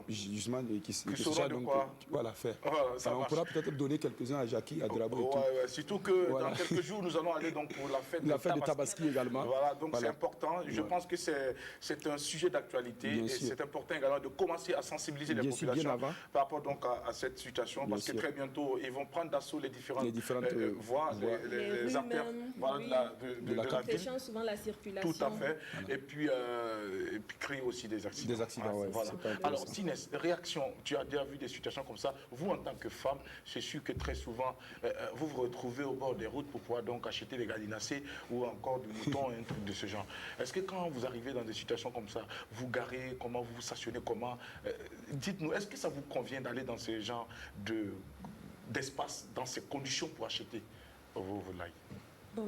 Speaker 2: justement, qui sauront donc voilà, faire. Alors, on pourra peut-être donner quelques-uns à Jackie, à Drabo.
Speaker 1: Surtout que dans quelques jours, nous allons aller donc pour la fête
Speaker 2: de Tabaski également.
Speaker 1: Voilà, donc c'est important. Je pense que c'est un sujet d'actualité et c'est important également de commencer à sensibiliser les populations par rapport donc à cette situation, parce que très bientôt, ils vont prendre d'assaut les différentes voies, les artères de la ville.
Speaker 3: Souvent la circulation.
Speaker 1: Tout à fait. Et puis créer aussi des accidents.
Speaker 2: Des accidents,
Speaker 1: voilà. Alors, Tinès, réaction, tu as déjà vu des situations comme ça. Vous, en tant que femme, c'est sûr que très souvent, vous vous retrouvez au bord des routes pour pouvoir donc acheter des gallinacés ou encore du mouton, un truc de ce genre. Est-ce que quand vous arrivez dans des situations comme ça, vous garez, comment vous vous stationnez, comment dites-nous, est-ce que ça vous convient d'aller dans ce genre d'espace, dans ces conditions pour acheter vos volailles?
Speaker 5: Bon.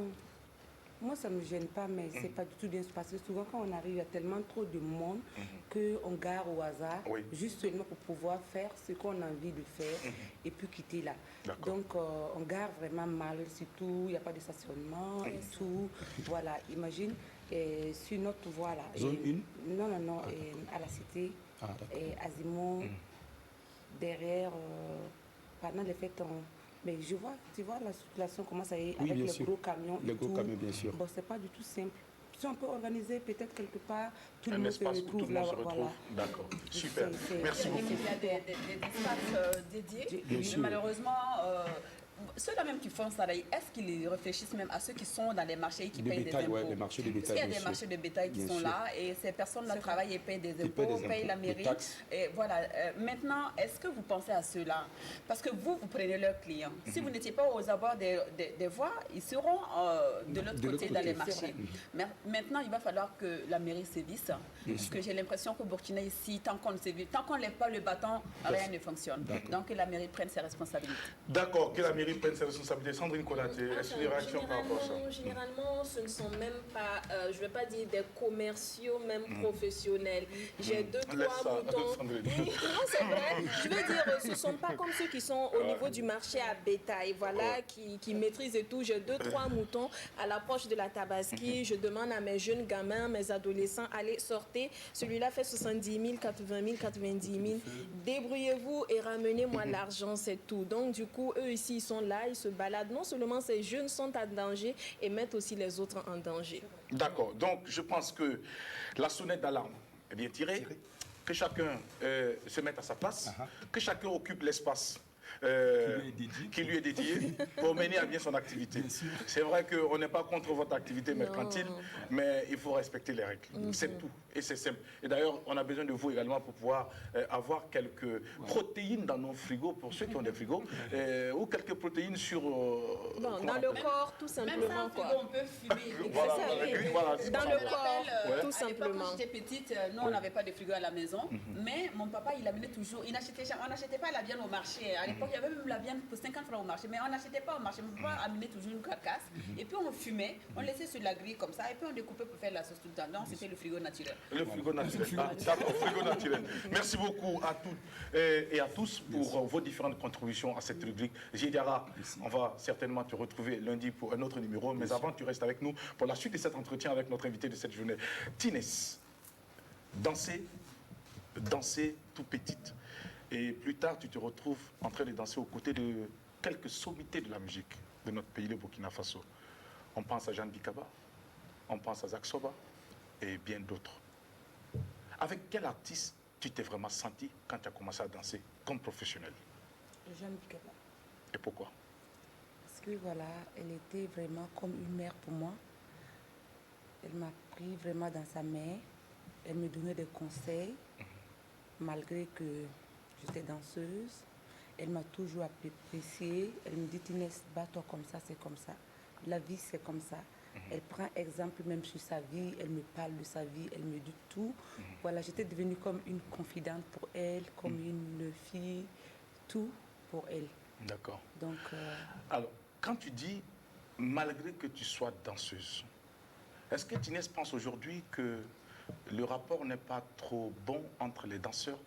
Speaker 5: Moi, ça ne me gêne pas, mais ce n'est pas du tout bien parce que souvent, quand on arrive, il y a tellement trop de monde qu'on gare au hasard, juste seulement pour pouvoir faire ce qu'on a envie de faire et puis quitter là. Donc, on gare vraiment mal, surtout, il n'y a pas de stationnement et tout. Voilà, imagine, sur notre voie là.
Speaker 2: Zone 1?
Speaker 5: Non, à la cité, Azimon, derrière, pendant les fêtes, mais tu vois la circulation commence à y avec les gros camions.
Speaker 2: Les gros camions, bien sûr.
Speaker 5: Bon, c'est pas du tout simple. Si on peut organiser peut-être quelque part, tout le
Speaker 1: un
Speaker 5: monde se retrouve
Speaker 1: tout le monde
Speaker 5: là.
Speaker 1: se retrouve.
Speaker 5: Voilà.
Speaker 1: D'accord, super. Merci beaucoup.
Speaker 4: Il y a des espaces dédiés, mais malheureusement, ceux-là même qui font ça, est-ce qu'ils réfléchissent même à ceux qui sont dans les marchés et qui payent des impôts?
Speaker 2: Les marchés de bétail.
Speaker 4: Il y a des marchés de bétail qui sont là et ces personnes-là travaillent et payent des impôts, payent la mairie. Et voilà. Maintenant, est-ce que vous pensez à ceux-là? Parce que vous prenez leurs clients. Si vous n'étiez pas aux abords des voies, ils seront de l'autre côté dans les marchés. Maintenant, il va falloir que la mairie sévisse. Parce que j'ai l'impression qu'au Burkina, ici, tant qu'on ne lève pas le bâton, rien ne fonctionne. Donc que la mairie prenne ses responsabilités.
Speaker 1: D'accord, que la mairie prenne ses responsabilités. Sandrine Konaté, est-ce qu'il y a des réactions par rapport à ça?
Speaker 3: Généralement, ce ne sont même pas, je ne vais pas dire des commerciaux, même professionnels. J'ai 2-3 moutons. Non, c'est vrai. Je veux dire, ce ne sont pas comme ceux qui sont au niveau du marché à bétail, voilà, qui maîtrisent et tout. J'ai 2-3 moutons à l'approche de la Tabaski. Je demande à mes jeunes gamins, mes adolescents, allez, sortez. Celui-là fait 70 000, 80 000, 90 000. Débrouillez-vous et ramenez-moi l'argent, c'est tout. Donc, du coup, eux ici, ils sont là, ils se baladent. Non seulement ces jeunes sont en danger et mettent aussi les autres en danger.
Speaker 1: D'accord. Donc, je pense que la sonnette d'alarme est bien tirée, que chacun se mette à sa place, que chacun occupe l'espace qui lui est dédié pour mener à bien son activité. C'est vrai qu'on n'est pas contre votre activité mercantile, mais il faut respecter les règles. C'est tout. Et c'est simple. Et d'ailleurs, on a besoin de vous également pour pouvoir avoir quelques protéines dans nos frigos, pour ceux qui ont des frigos, ou quelques protéines sur...
Speaker 3: dans le corps, tout simplement.
Speaker 4: Même sans frigo, on peut fumer.
Speaker 3: Dans le corps, tout simplement.
Speaker 4: Quand j'étais petite, nous, on n'avait pas de frigo à la maison, mais mon papa, il amenait toujours... On n'achetait pas la viande au marché. À l'époque, il y avait même la viande pour 50 francs au marché, mais on n'achetait pas au marché. Mon papa amenait toujours une carcasse, et puis on fumait, on laissait sur la grille comme ça, et puis on découpait pour faire la sauce tout le temps. Donc, c'était le frigo naturel.
Speaker 1: Le frigo naturel. Frigo naturel. Merci beaucoup à toutes et à tous pour vos différentes contributions à cette rubrique. Diarra, on va certainement te retrouver lundi pour un autre numéro, mais avant, tu restes avec nous pour la suite de cet entretien avec notre invité de cette journée. Tinès, danser tout petite. Et plus tard, tu te retrouves en train de danser aux côtés de quelques sommités de la musique de notre pays, le Burkina Faso. On pense à Jeanne Bikaba, on pense à Zak Soba, et bien d'autres. Avec quel artiste tu t'es vraiment senti quand tu as commencé à danser comme professionnel?
Speaker 5: Jeanne Bikeba.
Speaker 1: Et pourquoi?
Speaker 5: Parce que voilà, elle était vraiment comme une mère pour moi. Elle m'a pris vraiment dans sa main. Elle me donnait des conseils, malgré que j'étais danseuse. Elle m'a toujours appréciée. Elle me dit, Inès, bats-toi comme ça, c'est comme ça. La vie, c'est comme ça. Elle prend exemple même sur sa vie. Elle me parle de sa vie. Elle me dit tout. Voilà, j'étais devenue comme une confidente pour elle, comme une fille, tout pour elle.
Speaker 1: D'accord.
Speaker 5: Donc,
Speaker 1: alors, quand tu dis, malgré que tu sois danseuse, est-ce que Inès pense aujourd'hui que le rapport n'est pas trop bon entre les danseurs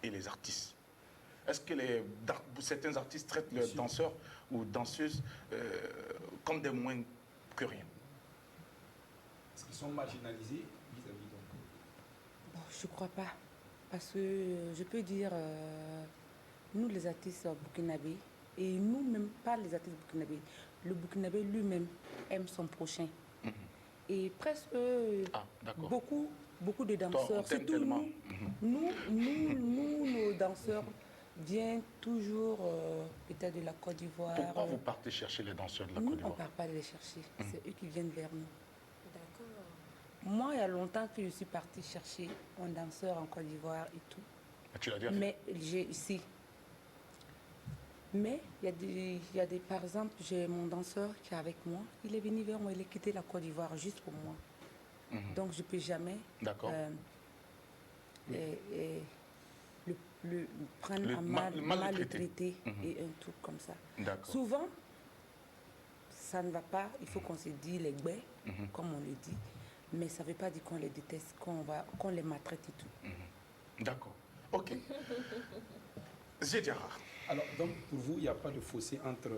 Speaker 1: et les artistes? Est-ce que certains artistes traitent les danseurs ou danseuses comme des moins que rien?
Speaker 2: Est-ce qu'ils sont marginalisés vis-à-vis
Speaker 5: bon, je ne crois pas. Parce que je peux dire, nous les artistes burkinabés, et nous même pas les artistes burkinabés, le burkinabé lui-même aime son prochain. Et presque beaucoup de danseurs, surtout nous, nos danseurs, viennent toujours peut-être de la Côte d'Ivoire.
Speaker 1: Pourquoi vous partez chercher les danseurs de la Côte d'Ivoire?
Speaker 5: On ne part pas les chercher, c'est eux qui viennent vers nous.
Speaker 3: D'accord.
Speaker 5: Moi, il y a longtemps que je suis partie chercher un danseur en Côte d'Ivoire et tout.
Speaker 1: Mais tu l'as déjà
Speaker 5: fait? J'ai ici. Mais il y a des, par exemple, j'ai mon danseur qui est avec moi. Il est venu vers moi, il a quitté la Côte d'Ivoire juste pour moi. Donc je ne peux jamais le prendre mal le traiter et un truc comme ça. Souvent, ça ne va pas, il faut qu'on se dise les baies, comme on le dit, mais ça ne veut pas dire qu'on les déteste, qu'on les maltraite et tout.
Speaker 1: D'accord. Ok. Zediara.
Speaker 2: Alors, donc, pour vous, il n'y a pas de fossé entre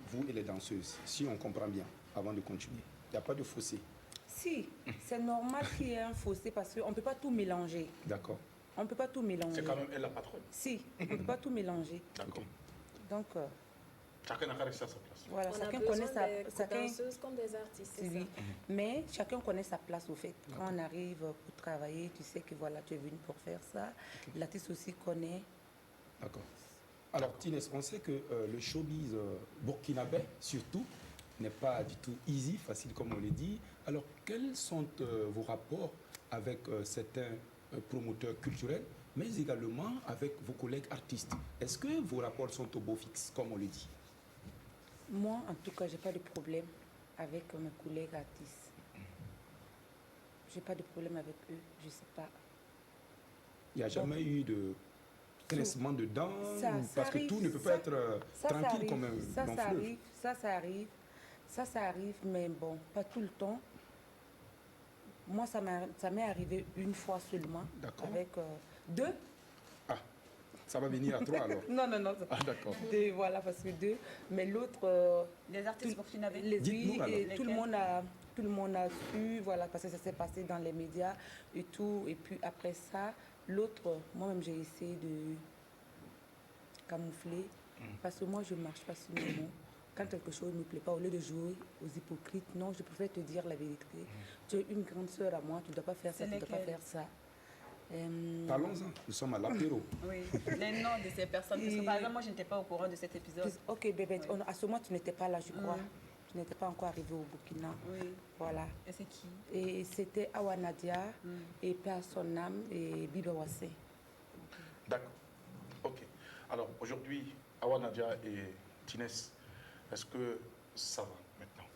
Speaker 2: vous et les danseuses, si on comprend bien, avant de continuer. Il n'y a pas de fossé.
Speaker 5: Si, c'est normal qu'il y ait un fossé parce qu'on ne peut pas tout mélanger.
Speaker 2: D'accord.
Speaker 5: On ne peut pas tout mélanger.
Speaker 1: C'est quand même elle la patronne.
Speaker 5: Si, on ne peut pas tout mélanger.
Speaker 1: D'accord.
Speaker 5: Donc,
Speaker 1: chacun n'a qu'à rester à sa place.
Speaker 5: Voilà,
Speaker 3: on
Speaker 5: chacun
Speaker 3: a
Speaker 5: connaît sa
Speaker 3: place. Danseuses comme des artistes, c'est ça.
Speaker 5: Mais chacun connaît sa place au fait. Quand on arrive pour travailler, tu sais que voilà, tu es venu pour faire ça. L'artiste aussi connaît.
Speaker 2: D'accord. Alors, Tinès, on sait que le showbiz burkinabé, surtout, n'est pas du tout easy, facile comme on le dit. Alors, quels sont vos rapports avec certains promoteurs culturels, mais également avec vos collègues artistes? Est-ce que vos rapports sont au beau fixe, comme on le dit?
Speaker 5: Moi, en tout cas, je n'ai pas de problème avec mes collègues artistes. Je n'ai pas de problème avec eux, je ne sais pas.
Speaker 2: Il n'y a jamais eu de classement dedans, parce que tout ne peut pas être tranquille comme un long fleuve.
Speaker 5: Ça arrive, mais bon, pas tout le temps. Moi, ça m'est arrivé une fois seulement, avec deux.
Speaker 2: Ah, ça va venir à trois alors?
Speaker 5: Non.
Speaker 2: Ah, d'accord.
Speaker 5: Deux, voilà, parce que deux. Mais l'autre...
Speaker 4: les artistes burkinabés.
Speaker 5: Tout le monde a su, voilà, parce que ça s'est passé dans les médias et tout. Et puis après ça, l'autre, moi-même, j'ai essayé de camoufler, parce que moi, je ne marche pas sur mes mots. Quand quelque chose ne me plaît pas, au lieu de jouer aux hypocrites, non, je préfère te dire la vérité. Tu es une grande sœur à moi, tu ne dois pas faire ça, tu ne dois pas faire ça.
Speaker 2: Parlons-en, nous sommes à l'apéro.
Speaker 4: Oui, les noms de ces personnes, parce que par exemple, moi, je n'étais pas au courant de cet épisode.
Speaker 5: Ok, bébé, à ce moment, tu n'étais pas là, je crois. Tu n'étais pas encore arrivé au Burkina.
Speaker 4: Oui.
Speaker 5: Voilà.
Speaker 4: Et c'est qui?
Speaker 5: Et c'était Awa Nadia, et Père son âme, et Biba Wassé.
Speaker 1: D'accord. Ok. Alors, aujourd'hui, Awa Nadia et Tinès, est-ce que ça va maintenant?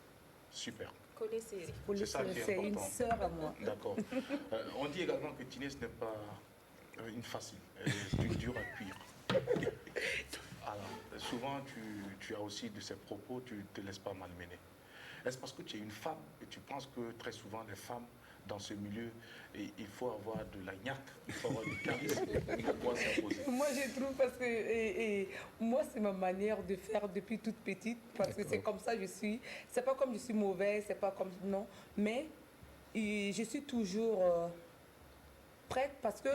Speaker 1: Super.
Speaker 3: C'est
Speaker 1: ça qui est
Speaker 5: C'est une
Speaker 1: important.
Speaker 5: sœur à moi.
Speaker 1: D'accord. On dit également que Tinès n'est pas une facile, elle est dure à cuire. Alors, souvent, tu as aussi de ces propos, tu ne te laisses pas malmener. Est-ce parce que tu es une femme et tu penses que très souvent les femmes dans ce milieu, il faut avoir de la gnaque, il faut avoir du charisme pour pouvoir s'imposer?
Speaker 5: Moi, je trouve parce que moi, c'est ma manière de faire depuis toute petite, parce que c'est comme ça que je suis. C'est pas comme je suis mauvaise, c'est pas comme non, mais je suis toujours prête parce que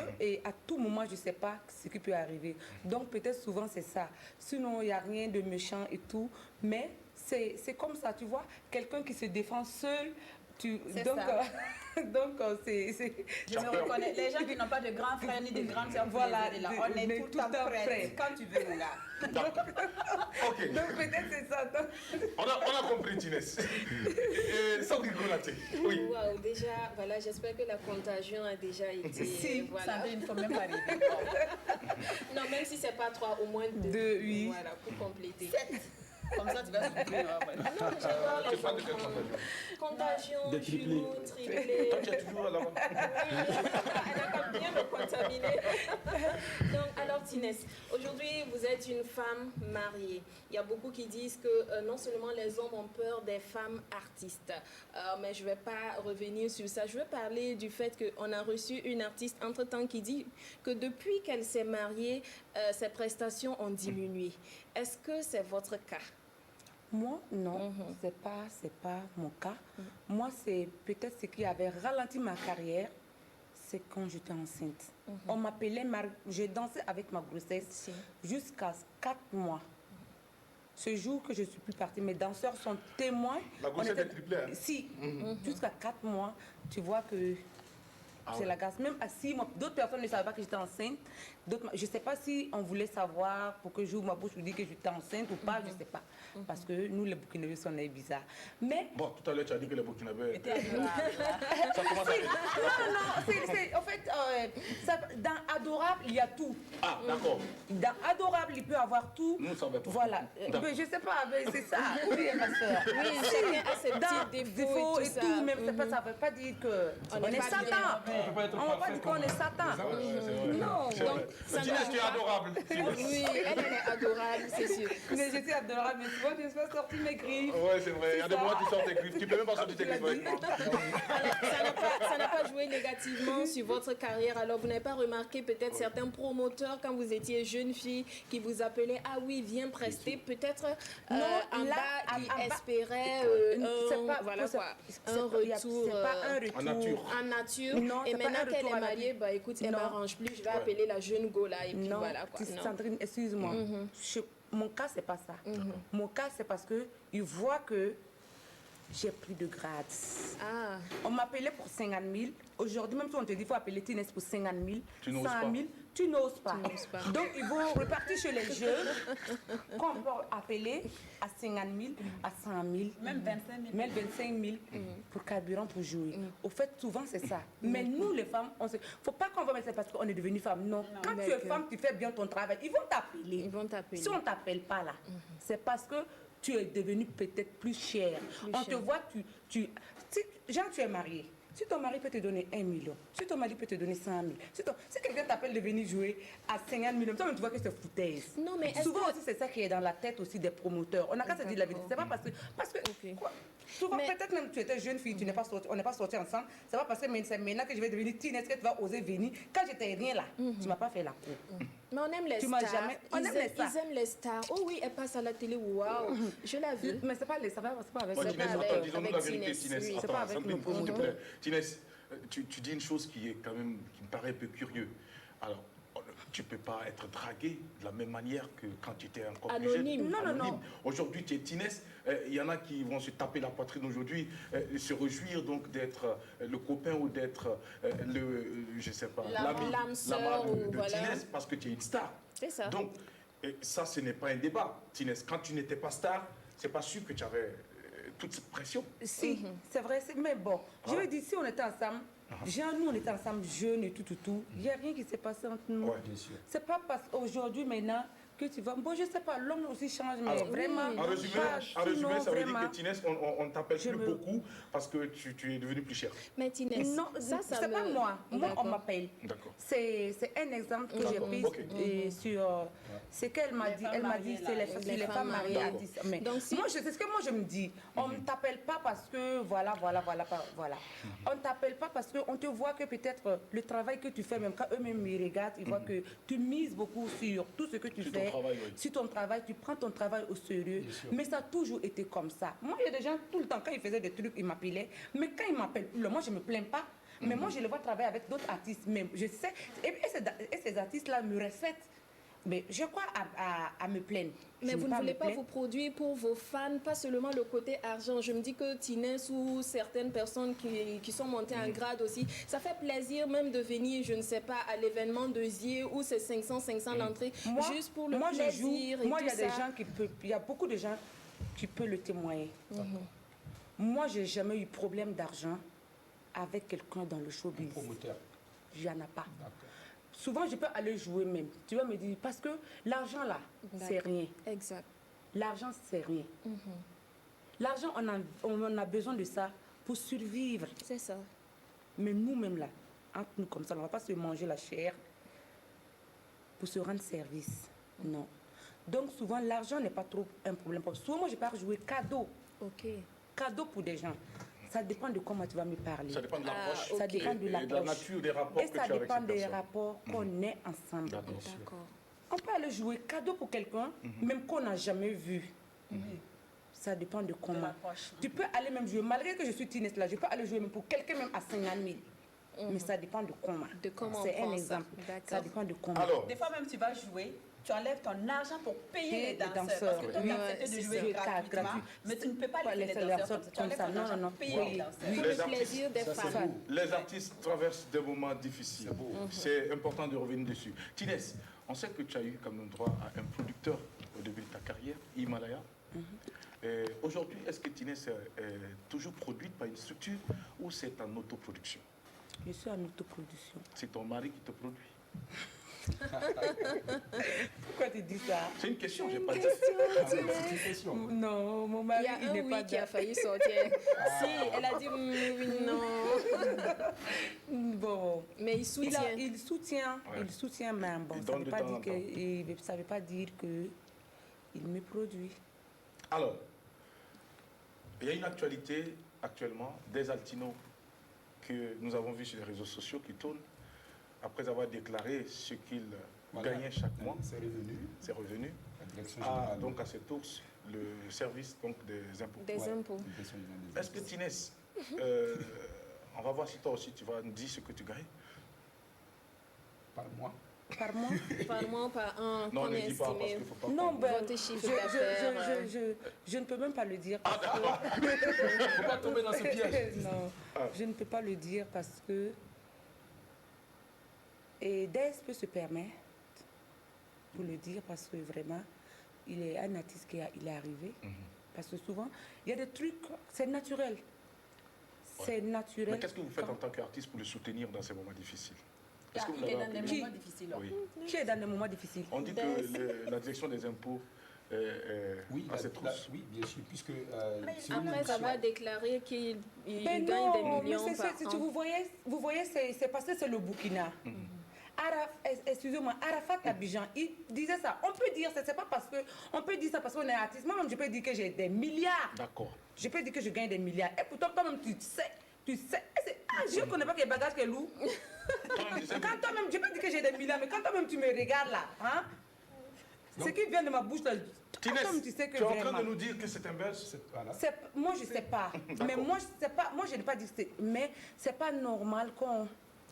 Speaker 5: à tout moment, je ne sais pas ce qui peut arriver. Donc peut-être souvent c'est ça. Sinon, il n'y a rien de méchant et tout, mais c'est comme ça, tu vois. Quelqu'un qui se défend seul, Donc, c'est...
Speaker 4: Je me reconnais. Les gens qui n'ont pas de grands frères ni de grandes sœurs, voilà, on est tout le temps prêts. Quand tu veux, mon gars.
Speaker 1: Ok.
Speaker 5: Donc, peut-être c'est ça.
Speaker 1: On a compris, Tinès. Sandrine Konaté. Oui.
Speaker 3: Wow, déjà, voilà, j'espère que la contagion a déjà été...
Speaker 4: Si,
Speaker 3: voilà.
Speaker 4: Sandrine, il ne faut même pas arriver.
Speaker 3: Non, même si ce n'est pas 3, au moins 2.
Speaker 5: 2, oui.
Speaker 3: Voilà, pour compléter.
Speaker 4: 7. Comme ça, tu vas souffrir.
Speaker 3: Non, j'adore la contagion, jumeaux, triplé.
Speaker 1: Toi, tu es toujours là-bas.
Speaker 3: Oui, elle a quand même bien me contaminé. Donc, alors, Tinès, aujourd'hui, vous êtes une femme mariée. Il y a beaucoup qui disent que non seulement les hommes ont peur des femmes artistes, mais je ne vais pas revenir sur ça. Je veux parler du fait qu'on a reçu une artiste entre-temps qui dit que depuis qu'elle s'est mariée, ses prestations ont diminué. Est-ce que c'est votre cas?
Speaker 5: Moi, non, c'est pas mon cas. Moi, c'est peut-être ce qui avait ralenti ma carrière, c'est quand j'étais enceinte. On m'appelait, j'ai dansé avec ma grossesse jusqu'à 4 mois. Ce jour que je ne suis plus partie, mes danseurs sont témoins.
Speaker 1: La grossesse est triplée, hein?
Speaker 5: Si, jusqu'à 4 mois, tu vois que c'est la grâce. Même à 6 mois, d'autres personnes ne savaient pas que j'étais enceinte. Je ne sais pas si on voulait savoir pour que j'ouvre ma bouche pour dire que j'étais enceinte ou pas, je ne sais pas. Parce que nous, les Burkinabés, on est bizarres. Mais...
Speaker 1: Bon, tout à l'heure, tu as dit que les Burkinabés...
Speaker 5: Ça commence à... Non, en fait, dans Adorable, il y a tout.
Speaker 1: Ah, d'accord.
Speaker 5: Dans Adorable, il peut avoir tout.
Speaker 1: Nous, ça va pas.
Speaker 5: Voilà. Mais je ne sais pas, c'est ça. Oui, ma soeur.
Speaker 3: Oui, chacun a ses petits défauts et tout.
Speaker 5: Même ça ne veut pas dire qu'on est Satan. On ne va pas dire qu'on est Satan.
Speaker 3: Non, donc...
Speaker 1: Tinès, tu es adorable.
Speaker 3: Oui, elle est adorable, c'est sûr.
Speaker 5: Mais je suis adorable, mais souvent, je vais sortir mes griffes.
Speaker 1: Oui, c'est vrai. Il y a des moments où tu sors tes griffes. Tu peux même pas sortir tes griffes avec moi.
Speaker 3: Ça n'a pas joué négativement sur votre carrière. Alors, vous n'avez pas remarqué peut-être certains promoteurs, quand vous étiez jeune fille, qui vous appelaient, ah oui, viens prester. Peut-être en bas, ils espéraient un retour.
Speaker 5: C'est pas un retour.
Speaker 3: En nature.
Speaker 5: Non,
Speaker 3: et maintenant qu'elle est mariée, bah écoute, elle m'arrange plus. Je vais appeler la jeune go là. Et puis
Speaker 5: non,
Speaker 3: voilà quoi.
Speaker 5: Sandrine, excuse-moi. Mon cas, c'est pas ça. Mon cas, c'est parce qu'ils voient que j'ai plus de grade.
Speaker 3: Ah.
Speaker 5: On m'appelait pour 50 000. Aujourd'hui, même si on te dit qu'il faut appeler Tinès pour 50 000, 100 000, tu n'oses pas. Donc, ils vont repartir chez les jeunes qu'on peut appeler à 50 000, à 100 000.
Speaker 4: Même 25 000.
Speaker 5: Même 25 000 pour carburant, pour jouer. Au fait, souvent, c'est ça. Mais nous, les femmes, il ne faut pas qu'on va mettre ça parce qu'on est devenue femme. Non. Quand tu es femme, tu fais bien ton travail. Ils vont t'appeler. Si on ne t'appelle pas là, c'est parce que tu es devenue peut-être plus chère. Te voit, tu es mariée. Si ton mari peut te donner 1 million, si ton mari peut te donner 100 000, si quelqu'un t'appelle de venir jouer à 50 000, toi, tu vois que c'est foutaise.
Speaker 3: Non, mais
Speaker 5: souvent aussi, c'est ça qui est dans la tête aussi des promoteurs. On n'a qu'à se dire la vérité. C'est pas parce que quoi, souvent, peut-être même tu étais jeune fille, on n'est pas sortis ensemble. C'est pas parce que c'est maintenant que je vais devenir teenage que tu vas oser venir. Quand j'étais rien là, tu m'as pas fait la cour.
Speaker 3: Mais on aime les stars. Ils aiment les stars. Oh oui, elle passe à la télé. Waouh, je l'ai vu.
Speaker 5: Mais c'est pas avec
Speaker 1: ça. Disons-nous la vérité, Tinès.
Speaker 5: C'est pas avec nous.
Speaker 1: S'il te plaît. Tinès, tu dis une chose qui me paraît un peu curieux. Alors, tu ne peux pas être dragué de la même manière que quand tu étais encore
Speaker 3: anonyme.
Speaker 1: Plus jeune. Non. Aujourd'hui, tu es Tinès. Il y en a qui vont se taper la poitrine aujourd'hui, se réjouir donc d'être le copain ou d'être je sais pas,
Speaker 3: l'âme sœur
Speaker 1: de Tinès parce que tu es une star.
Speaker 3: C'est ça.
Speaker 1: Donc, ça, ce n'est pas un débat. Tinès, quand tu n'étais pas star, c'est pas sûr que tu avais toute cette pression.
Speaker 5: Si, c'est vrai. Mais bon, je veux dire, si on était ensemble, nous, on était ensemble jeunes et tout. Il n'y a rien qui s'est passé entre nous.
Speaker 1: Ouais, bien sûr.
Speaker 5: C'est pas parce qu'aujourd'hui, maintenant, que tu vas... Bon, je sais pas, l'homme aussi change, mais alors, vraiment...
Speaker 1: En résumé, ça veut dire que Tinès, on ne t'appelle plus beaucoup parce que tu es devenu plus cher.
Speaker 3: Mais Tinès,
Speaker 5: non, c'est pas moi. Moi, on m'appelle. C'est un exemple que j'ai pris sur ce qu'elle m'a dit. Elle m'a dit, c'est les femmes mariées à 10. Mais moi, c'est ce que moi, je me dis. On ne t'appelle pas parce que voilà. On ne t'appelle pas parce qu'on te voit que peut-être le travail que tu fais, même quand eux-mêmes ils regardent, ils voient que tu mises beaucoup sur tout ce que tu fais. Si ton travail, tu prends ton travail au sérieux. Mais ça a toujours été comme ça. Moi, il y a des gens, tout le temps, quand ils faisaient des trucs, ils m'appelaient. Mais quand ils m'appellent, moi, je ne me plains pas. Mais moi, je les vois travailler avec d'autres artistes. Mais je sais, et ces artistes-là me respectent. Mais j'ai quoi à me plaindre?
Speaker 3: Mais vous ne voulez pas vous produire pour vos fans, pas seulement le côté argent. Je me dis que Tinès ou certaines personnes qui sont montées en grade aussi, ça fait plaisir même de venir, je ne sais pas, à l'événement de Zier où c'est 500 l'entrée, juste pour le plaisir.
Speaker 5: Moi, il y a des gens il y a beaucoup de gens qui peuvent le témoigner. Moi, j'ai jamais eu problème d'argent avec quelqu'un dans le showbiz.
Speaker 2: Promoteur.
Speaker 5: Il n'y en a pas. Souvent, je peux aller jouer même. Tu vas me dire, parce que l'argent là, c'est rien.
Speaker 3: Exact.
Speaker 5: L'argent, c'est rien. L'argent, on a besoin de ça pour survivre.
Speaker 3: C'est ça.
Speaker 5: Mais nous-mêmes là, entre nous comme ça, on ne va pas se manger la chair pour se rendre service. Non. Donc souvent, l'argent n'est pas trop un problème. Souvent, moi, je pars jouer cadeau.
Speaker 3: Ok.
Speaker 5: Cadeau pour des gens. Ça dépend de comment tu vas me parler.
Speaker 1: Ça dépend de l'approche.
Speaker 5: Ça dépend de l'approche.
Speaker 1: Et de la nature des rapports
Speaker 5: et
Speaker 1: que tu as avec
Speaker 5: ça dépend
Speaker 1: cette
Speaker 5: des
Speaker 1: personne.
Speaker 5: rapports qu'on est ensemble.
Speaker 3: D'accord.
Speaker 5: On peut aller jouer cadeau pour quelqu'un, même qu'on n'a jamais vu. Ça dépend de comment. Tu peux aller même jouer, malgré que je suis Tinès là, je peux aller jouer même pour quelqu'un même à 50 000. Mais ça dépend de comment.
Speaker 3: De comment
Speaker 5: c'est
Speaker 3: on
Speaker 5: un
Speaker 3: prend
Speaker 5: exemple.
Speaker 3: Ça.
Speaker 5: Ça dépend de comment.
Speaker 1: Alors,
Speaker 4: Des fois même, tu vas jouer, tu enlèves ton argent pour payer les danseurs.
Speaker 5: danseurs.
Speaker 4: Parce que toi, tu as accepté de jouer gratuitement, mais tu ne peux pas laisser les danseurs
Speaker 5: comme ça. Non.
Speaker 4: payer les danseurs.
Speaker 3: Pour le plaisir des fans.
Speaker 1: les artistes traversent des moments difficiles. C'est important de revenir dessus. Tinès, on sait que tu as eu quand même droit à un producteur au début de ta carrière, Himalaya. Aujourd'hui, est-ce que Tinès est toujours produite par une structure ou c'est en autoproduction?
Speaker 5: Je suis en autoproduction.
Speaker 1: C'est ton mari qui te produit?
Speaker 5: Pourquoi tu dis ça?
Speaker 1: C'est une question, j'ai pas dit.
Speaker 2: C'est une question.
Speaker 5: Non, mon
Speaker 3: Il
Speaker 5: mari,
Speaker 3: y a
Speaker 5: il
Speaker 3: un
Speaker 5: n'est pas
Speaker 3: oui qui a failli sortir. Si, elle a dit oui, non.
Speaker 5: Bon.
Speaker 3: Mais il soutient.
Speaker 5: Il soutient, mais bon,
Speaker 1: Il
Speaker 5: ça
Speaker 1: donne
Speaker 5: ne
Speaker 1: de
Speaker 5: veut,
Speaker 1: temps en temps.
Speaker 5: veut pas dire qu'il me produit.
Speaker 1: Alors, il y a une actualité actuellement des altinos que nous avons vu sur les réseaux sociaux qui tournent après avoir déclaré ce qu'ils gagnaient chaque mois.
Speaker 2: C'est revenu.
Speaker 1: C'est revenu.
Speaker 2: La direction générale.
Speaker 1: Donc à cette ours, le service donc, des impôts.
Speaker 3: Des impôts.
Speaker 1: Est-ce que Tinès, on va voir si toi aussi tu vas nous dire ce que tu gagnes?
Speaker 2: Par mois.
Speaker 5: Par mois?
Speaker 3: Par mois, par an,
Speaker 1: Non, ne
Speaker 3: combien
Speaker 1: dis pas parce
Speaker 3: estimé?
Speaker 1: qu'il ne faut pas.
Speaker 5: Non, ben,
Speaker 3: Votre chiffre d'affaires.
Speaker 5: je ne peux même pas le dire. Parce que...
Speaker 2: Il ne faut pas tomber dans ce piège.
Speaker 5: Non, je ne peux pas le dire parce que... Et DES peut se permettre pour le dire parce que vraiment, il est un artiste qui il est arrivé. Parce que souvent, il y a des trucs, c'est naturel. C'est naturel.
Speaker 1: Mais qu'est-ce que vous faites en tant qu'artiste pour le soutenir dans ces moments difficiles? Est-ce que vous
Speaker 4: Il est
Speaker 1: l'avez
Speaker 4: dans des
Speaker 1: appelé?
Speaker 4: moments difficiles.
Speaker 1: Oui.
Speaker 5: Qui est dans des moments difficiles?
Speaker 1: On dit que la direction des impôts
Speaker 2: Oui,
Speaker 1: a cette trousse.
Speaker 2: oui, bien sûr, puisque...
Speaker 3: Après, ça va déclarer qu'il
Speaker 5: Mais
Speaker 3: gagne
Speaker 5: non,
Speaker 3: des millions
Speaker 5: mais
Speaker 3: par an.
Speaker 5: vous voyez c'est parce que c'est le Burkina. Excusez-moi, Arafat Abidjan, il disait ça. On peut dire ça, c'est pas parce que... On peut dire ça parce qu'on est artiste. Moi-même, je peux dire que j'ai des milliards.
Speaker 1: D'accord.
Speaker 5: Je peux dire que je gagne des milliards. Et pourtant, toi-même, tu sais. Je ne connais pas quel bagage qu'elle loue. Quand toi-même, je peux dire que j'ai des milliards, mais quand toi-même, tu me regardes là, hein? Ce qui vient de ma bouche, là,
Speaker 1: Tinès,
Speaker 5: tu sais que
Speaker 1: tu es en train
Speaker 5: vraiment...
Speaker 1: de nous dire que c'est un buzz?
Speaker 2: Voilà.
Speaker 5: Moi, je ne sais pas. Mais moi, je sais pas. Moi, je n'ai pas dit que c'est... Mais ce n'est pas normal qu'on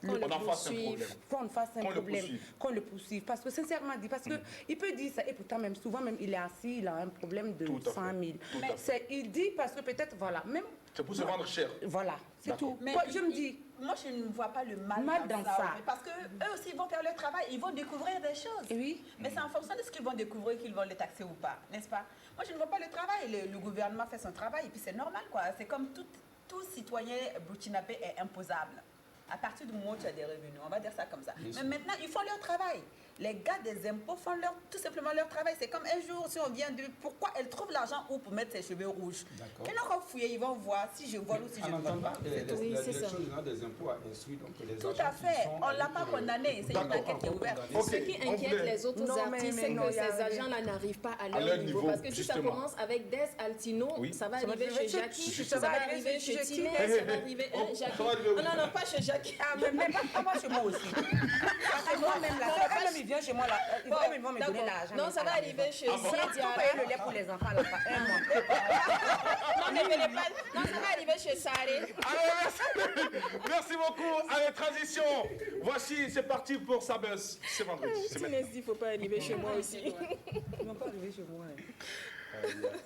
Speaker 3: Qu'on le
Speaker 1: en fasse un
Speaker 3: poursuive.
Speaker 1: problème.
Speaker 5: qu'on fasse un
Speaker 1: Qu'on le
Speaker 5: problème,
Speaker 1: poursuive.
Speaker 5: qu'on le poursuive. Parce que sincèrement dit, parce que il peut dire ça, et pourtant même souvent même il est assis, il a un problème de
Speaker 1: Tout à
Speaker 5: 100 000.
Speaker 1: fait. Tout à fait.
Speaker 5: Il dit parce que peut-être, voilà, même...
Speaker 1: C'est pour se vendre cher.
Speaker 5: Voilà, c'est
Speaker 1: D'accord.
Speaker 5: tout.
Speaker 4: Mais
Speaker 5: Moi, je me dis,
Speaker 4: moi, je ne vois pas le mal
Speaker 5: dans ça.
Speaker 4: en fait, parce qu'eux aussi, ils vont faire leur travail, ils vont découvrir des choses.
Speaker 5: oui,
Speaker 4: Mais c'est en fonction de ce qu'ils vont découvrir qu'ils vont les taxer ou pas, n'est-ce pas? Moi, je ne vois pas le travail. Le gouvernement fait son travail et puis c'est normal, quoi. C'est comme tout citoyen burkinabé est imposable. À partir du moment où tu as des revenus, on va dire ça comme ça. Mais maintenant, ils font leur travail. Les gars des impôts font tout simplement leur travail. C'est comme un jour, si on vient de... Pourquoi elle trouve l'argent où pour mettre ses cheveux rouges? Ils n'ont qu'à fouiller, ils vont voir si je vole ou si je ne vole pas.
Speaker 2: La
Speaker 3: Oui, c'est ça.
Speaker 2: direction générale des impôts a instruit donc les
Speaker 4: Tout
Speaker 2: agents
Speaker 4: à
Speaker 2: qui
Speaker 4: fait.
Speaker 2: sont
Speaker 4: On ne l'a
Speaker 2: avec,
Speaker 4: pas condamné. C'est une
Speaker 1: D'accord.
Speaker 4: enquête qui est ouverte.
Speaker 1: Ok,
Speaker 3: Ce qui
Speaker 1: on
Speaker 3: inquiète
Speaker 1: voulait-
Speaker 3: les autres
Speaker 5: Non, mais
Speaker 3: artistes, c'est
Speaker 5: non,
Speaker 3: que
Speaker 5: il y a-
Speaker 3: ces agents-là n'arrivent pas à leur
Speaker 1: leur
Speaker 3: niveau.
Speaker 1: niveau,
Speaker 3: Parce que si ça
Speaker 1: justement.
Speaker 3: commence avec Des Altino,
Speaker 1: Oui.
Speaker 3: ça va
Speaker 5: Ça va
Speaker 3: arriver
Speaker 5: arriver
Speaker 3: chez
Speaker 5: chez-
Speaker 3: Jackie,
Speaker 5: ça
Speaker 3: ça
Speaker 5: va
Speaker 3: va
Speaker 5: arriver
Speaker 3: arriver
Speaker 5: chez
Speaker 3: chez
Speaker 5: qui?
Speaker 3: Tinès, ça va arriver
Speaker 1: Oh,
Speaker 3: Jackie.
Speaker 1: ça va arriver où?
Speaker 3: Non, non, pas chez Jackie.
Speaker 5: ah, mais pas moi chez moi aussi. Parce que moi-même, là, eux-mêmes, il vient chez moi, là, ils vont me donner l'argent.
Speaker 3: Non, ça va arriver chez Zié Diarra.
Speaker 5: Payer le lait pour les enfants, là, un mois.
Speaker 3: Non, mais venez pas. Non, ça va arriver chez Saré.
Speaker 1: Alors, merci beaucoup. Allez, transition. Voici, c'est parti pour Sabuzz. C'est vendredi.
Speaker 3: Tinez dit, il ne faut pas arriver chez moi aussi.
Speaker 5: Ils ne vont pas arriver chez moi.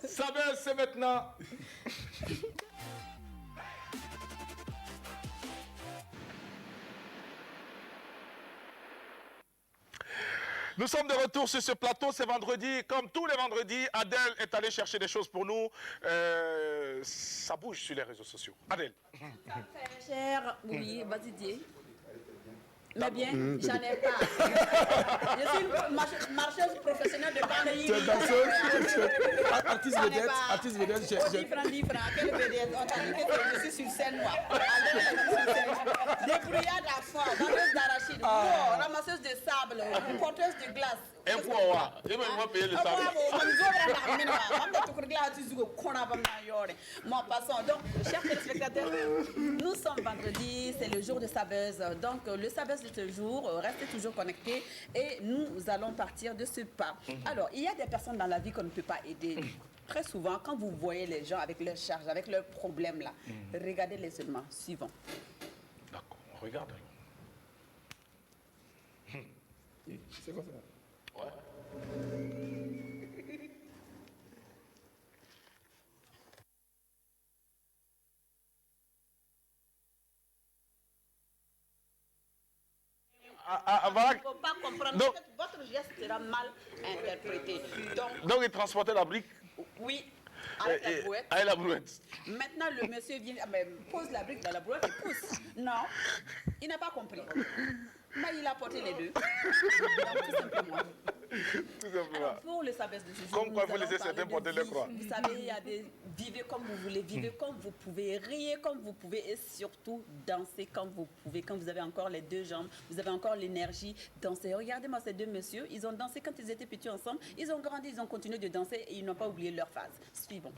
Speaker 1: Sabuzz, c'est maintenant. Nous sommes de retour sur ce plateau, c'est vendredi. Comme tous les vendredis, Adèle est allée chercher des choses pour nous. Ça bouge sur les réseaux sociaux. Adèle.
Speaker 4: Cher, oui, vas-y, dis. Mais bien, j'en ai pas. Je suis une marcheuse professionnelle de banlieue.
Speaker 2: Tu es danseuse, artiste vedette, artiste vedette.
Speaker 4: 10 francs, quelle vedette? On t'a dit que je suis sur scène, moi. Débrouillade à fond, vendeuse d'arachide, ramasseuse de sable, porteuse de glace.
Speaker 1: Un point, il va payer le sable.
Speaker 4: Bon, passons. Donc, chers téléspectateurs, nous sommes vendredi, c'est le jour de Sabuzz. Donc, le Sabuzz de ce jour, restez toujours connectés et nous allons partir de ce pas. Alors, il y a des personnes dans la vie qu'on ne peut pas aider. Très souvent, quand vous voyez les gens avec leurs charges, avec leurs problèmes là, regardez-les seulement. Suivons.
Speaker 1: D'accord, on regarde alors.
Speaker 2: C'est quoi ça?
Speaker 1: Ouais.
Speaker 4: Il ne faut pas comprendre. Donc, votre geste sera mal interprété.
Speaker 1: Donc il transportait la brique.
Speaker 4: Oui, avec la brouette.
Speaker 1: Avec la brouette.
Speaker 4: Maintenant, le monsieur vient, pose la brique dans la brouette et pousse. Non, il n'a pas compris. Mais il a porté les deux. Donc, tout simplement.
Speaker 1: Tout simplement.
Speaker 4: Alors, pour le Sabuzz de ce jour,
Speaker 1: Comme quoi, vous laissez certains porter les croix.
Speaker 4: Vous savez, il y a des vivez comme vous voulez, vivez comme vous pouvez, riez comme vous pouvez et surtout dansez comme vous pouvez. Quand vous avez encore les deux jambes, vous avez encore l'énergie, dansez. Regardez-moi ces deux messieurs, ils ont dansé quand ils étaient petits ensemble, ils ont grandi, ils ont continué de danser et ils n'ont pas oublié leur phase. Suivons.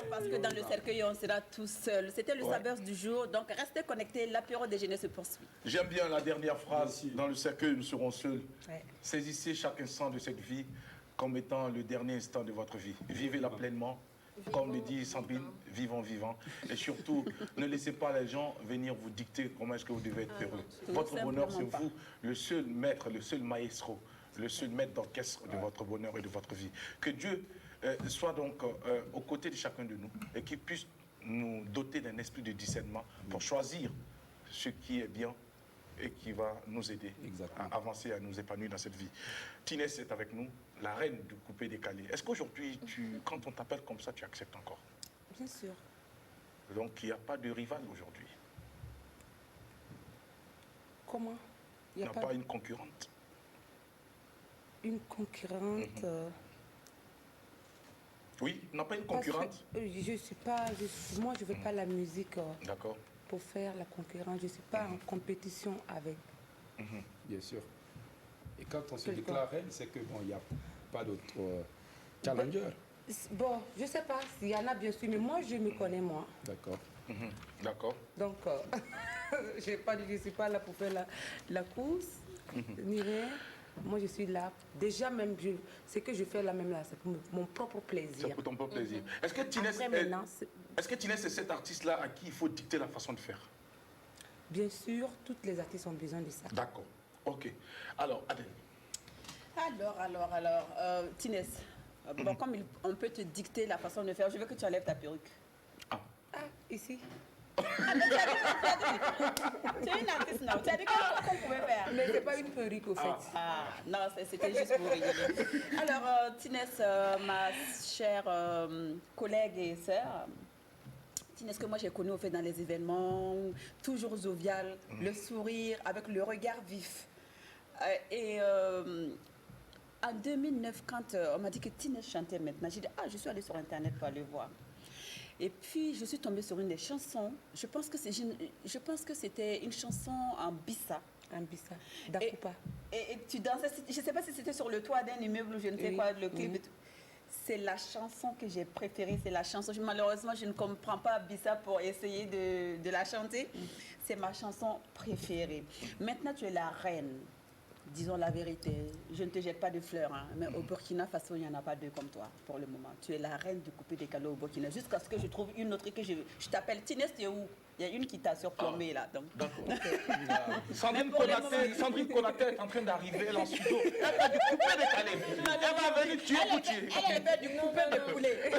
Speaker 4: Parce que dans le cercueil, on sera tout seul. C'était le Sabuzz du jour. Donc, restez connectés. L'apéro déjeuner se poursuit.
Speaker 1: J'aime bien la dernière phrase. Dans le cercueil, nous serons seuls. Ouais. Saisissez chaque instant de cette vie comme étant le dernier instant de votre vie. Vivez-la pleinement. Comme le dit Sandrine, vivons. Et surtout, ne laissez pas les gens venir vous dicter comment est-ce que vous devez être heureux. Votre bonheur, c'est vous, le seul maître, le seul maestro, le seul maître d'orchestre de votre bonheur et de votre vie. Que Dieu soit donc aux côtés de chacun de nous et qu'il puisse nous doter d'un esprit de discernement pour choisir ce qui est bien et qui va nous aider à avancer, à nous épanouir dans cette vie. Tinez est avec nous, la reine du coupé-décalé. Est-ce qu'aujourd'hui, quand on t'appelle comme ça, tu acceptes encore?
Speaker 5: Bien sûr.
Speaker 1: Donc, il n'y a pas de rival aujourd'hui?
Speaker 5: Comment?
Speaker 1: Il n'y a pas une concurrente?
Speaker 5: Une concurrente
Speaker 1: Oui, n'a pas une concurrente?
Speaker 5: Je suis pas, moi je ne veux pas la musique pour faire la concurrence. Je ne suis pas en compétition avec.
Speaker 2: Bien sûr. Et quand on se déclare reine, c'est que bon, il n'y a pas d'autre challenger.
Speaker 5: Bon, je ne sais pas s'il y en a bien sûr, mais moi je me connais moi.
Speaker 2: D'accord.
Speaker 1: D'accord.
Speaker 5: Donc, je ne suis pas là pour faire la course, ni rien. Moi, je suis là. Déjà, même, ce que je fais là, même là, c'est pour mon propre plaisir.
Speaker 1: C'est pour ton propre plaisir. Est-ce que Tinez est cet artiste-là à qui il faut dicter la façon de faire?
Speaker 5: Bien sûr, toutes les artistes ont besoin de ça.
Speaker 1: D'accord. OK. Alors, Adèle.
Speaker 4: Alors, Tinez, bon, comme on peut te dicter la façon de faire, je veux que tu enlèves ta perruque.
Speaker 5: Ah, ici.
Speaker 4: Tu es une artiste, non? Tu as dit qu'on pouvait faire.
Speaker 5: Mais c'est pas une perruque, au fait.
Speaker 4: Non, c'était juste pour rigoler. Alors, Tinez, ma chère collègue et sœur, Tinès que moi j'ai connu au fait dans les événements, toujours jovial, le sourire, avec le regard vif. En 2009, quand on m'a dit que Tinès chantait maintenant, j'ai dit, ah, je suis allée sur Internet pour aller voir. Et puis, je suis tombée sur une des chansons. Je pense que c'était une chanson en bissa.
Speaker 5: En bissa, Dakupa.
Speaker 4: Et tu dansais, je ne sais pas si c'était sur le toit d'un immeuble ou je ne sais quoi, le clip. C'est la chanson que j'ai préférée, c'est la chanson. Malheureusement, je ne comprends pas bissa pour essayer de la chanter. C'est ma chanson préférée. Maintenant, tu es la reine. Disons la vérité, je ne te jette pas de fleurs, hein, mais au Burkina Faso, il n'y en a pas deux comme toi pour le moment. Tu es la reine du coupé décalé au Burkina. Jusqu'à ce que je trouve une autre que je t'appelle Tinès, tu es où? Il y a une qui t'a surplombé là.
Speaker 1: D'accord. Sandrine Konaté est en train d'arriver là en studio. Elle a du coupé décalé. Elle va venir tuer Poutier.
Speaker 4: Elle fait du coupé de poulet.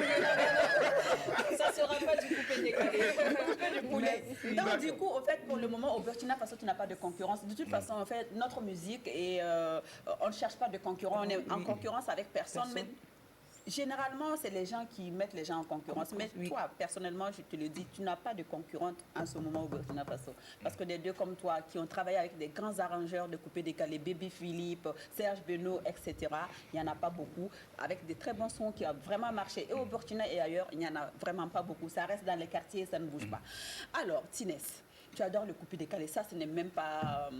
Speaker 3: Ça ne sera pas du coupé décalé.
Speaker 4: Du coupé de poulet. Donc du coup, au fait, pour le moment, au Burkina Faso, tu n'as pas de concurrence. De toute façon, en fait, notre musique, on ne cherche pas de concurrent. On est en concurrence avec personne. Mais généralement, c'est les gens qui mettent les gens en concurrence. Mais toi, personnellement, je te le dis, tu n'as pas de concurrente en ce moment au Burkina Faso. Parce que des deux comme toi, qui ont travaillé avec des grands arrangeurs de coupé décalé, Baby Philippe, Serge Benoît, etc., il n'y en a pas beaucoup. Avec des très bons sons qui ont vraiment marché. Et au Burkina et ailleurs, il n'y en a vraiment pas beaucoup. Ça reste dans les quartiers, ça ne bouge pas. Alors, Tinès, tu adores le coupé décalé. Ça, ce n'est même pas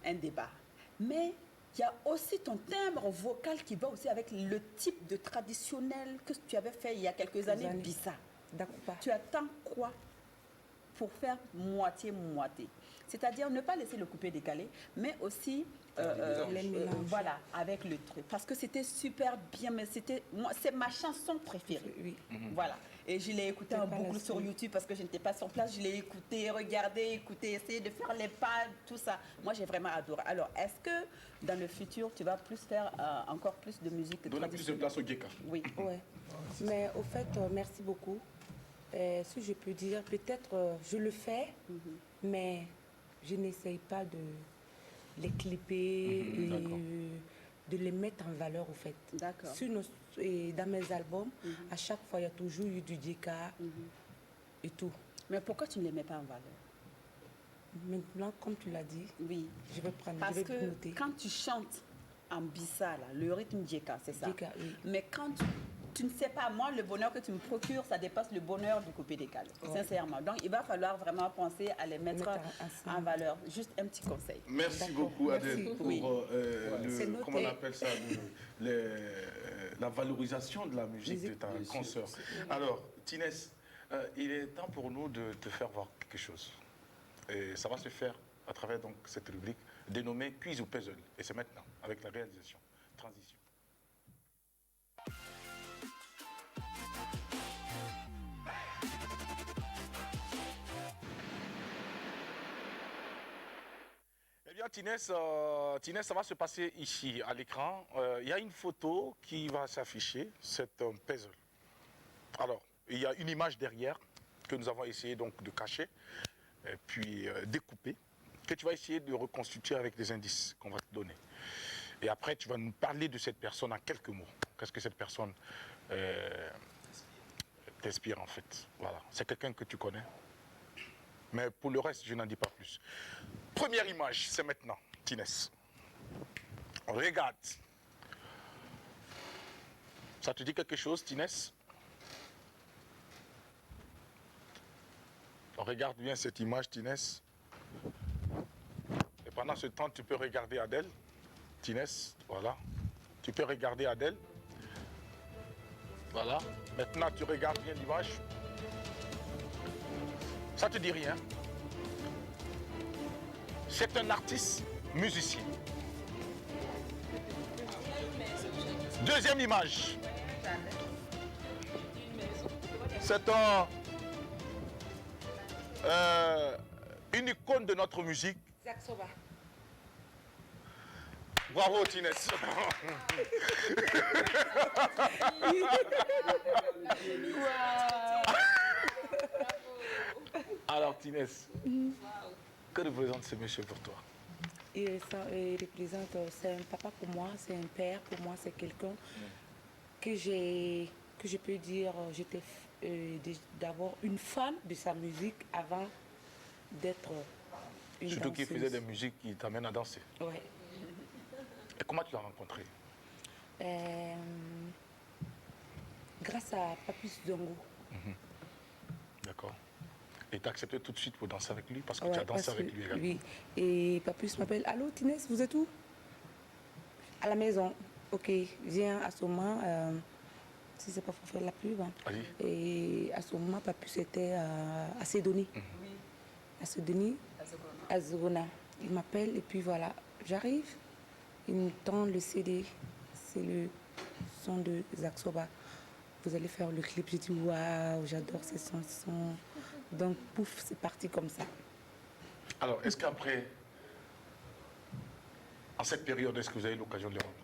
Speaker 4: un débat. Mais il y a aussi ton timbre vocal qui va aussi avec le type de traditionnel que tu avais fait il y a quelques années, bissa. Tu attends quoi pour faire moitié-moitié? C'est-à-dire ne pas laisser le coupé décalé, mais aussi voilà, avec le truc. Parce que c'était super bien, mais c'est ma chanson préférée. Voilà. Et je l'ai écoutée en boucle sur YouTube parce que je n'étais pas sur place. Je l'ai écoutée, regardée, écoutée, essayé de faire les pas, tout ça. Moi, j'ai vraiment adoré. Alors, est-ce que dans le futur, tu vas plus faire encore plus de musique
Speaker 1: donner plus de place au Geka?
Speaker 4: Oui.
Speaker 5: Ouais. Mais au fait, merci beaucoup. Si je peux dire, peut-être je le fais, mais je n'essaye pas de les clipper et de les mettre en valeur, au fait.
Speaker 4: D'accord.
Speaker 5: Dans mes albums, à chaque fois, il y a toujours eu du Djeka et tout.
Speaker 4: Mais pourquoi tu ne les mets pas en valeur?
Speaker 5: Maintenant, comme tu l'as dit,
Speaker 4: oui.
Speaker 5: Je vais prendre,
Speaker 4: parce
Speaker 5: je vais
Speaker 4: que
Speaker 5: noter.
Speaker 4: Quand tu chantes en bissa, là, le rythme Djeka, c'est ça.
Speaker 5: Djeka, oui.
Speaker 4: Mais quand tu ne sais pas, moi, le bonheur que tu me procures, ça dépasse le bonheur du coupé décalé, sincèrement. Donc, il va falloir vraiment penser à les mettre en valeur. Juste un petit conseil.
Speaker 1: Merci beaucoup, Adèle, pour comment on appelle ça, la valorisation de la musique de ta consoeur. Alors, Tinès, il est temps pour nous de te faire voir quelque chose. Et ça va se faire à travers donc, cette rubrique dénommée Quiz ou Puzzle. Et c'est maintenant, avec la réalisation. Transition. Eh bien, Tinès, ça va se passer ici, à l'écran. Il y a une photo qui va s'afficher, c'est un puzzle. Alors, il y a une image derrière que nous avons essayé donc de cacher, et puis découper, que tu vas essayer de reconstituer avec des indices qu'on va te donner. Et après, tu vas nous parler de cette personne en quelques mots. Qu'est-ce que cette personne t'inspire en fait? Voilà, c'est quelqu'un que tu connais. Mais pour le reste, je n'en dis pas plus. Première image, c'est maintenant, Tinès. Regarde. Ça te dit quelque chose, Tinès? Regarde bien cette image, Tinès. Et pendant ce temps, tu peux regarder Adèle. Tinès, voilà. Tu peux regarder Adèle. Voilà. Maintenant, tu regardes bien l'image. Ça te dit rien? C'est un artiste musicien. Deuxième image. C'est une icône de notre musique.
Speaker 5: Zaxoba.
Speaker 1: Bravo, Tinès. Alors, Tinès, que représente ce monsieur pour toi?
Speaker 5: Il représente, c'est un papa pour moi, c'est un père pour moi, c'est quelqu'un que je peux dire, j'étais d'avoir une fan de sa musique avant d'être une
Speaker 1: Surtout
Speaker 5: danseuse.
Speaker 1: qu'il faisait des musiques qui t'amènent à danser.
Speaker 5: Ouais.
Speaker 1: Et comment tu l'as rencontré?
Speaker 5: Grâce à Papus Zongo.
Speaker 1: D'accord. Et tu as accepté tout de suite pour danser avec lui parce que tu as dansé avec lui également.
Speaker 5: Oui. Et Papus m'appelle, allô Tinès, vous êtes où? À la maison. Ok, viens à ce moment. Si c'est pas pour faire la pub. Hein. Et à ce moment, Papus était à Sédonie. À Sédonie, à Zogona. Il m'appelle et puis voilà, j'arrive. Il me tend le CD. C'est le son de Zak Soba. Vous allez faire le clip. J'ai dit waouh, j'adore ces chansons. Donc pouf, c'est parti comme ça.
Speaker 1: Alors, est-ce qu'après, en cette période, est-ce que vous avez eu l'occasion de les rencontrer?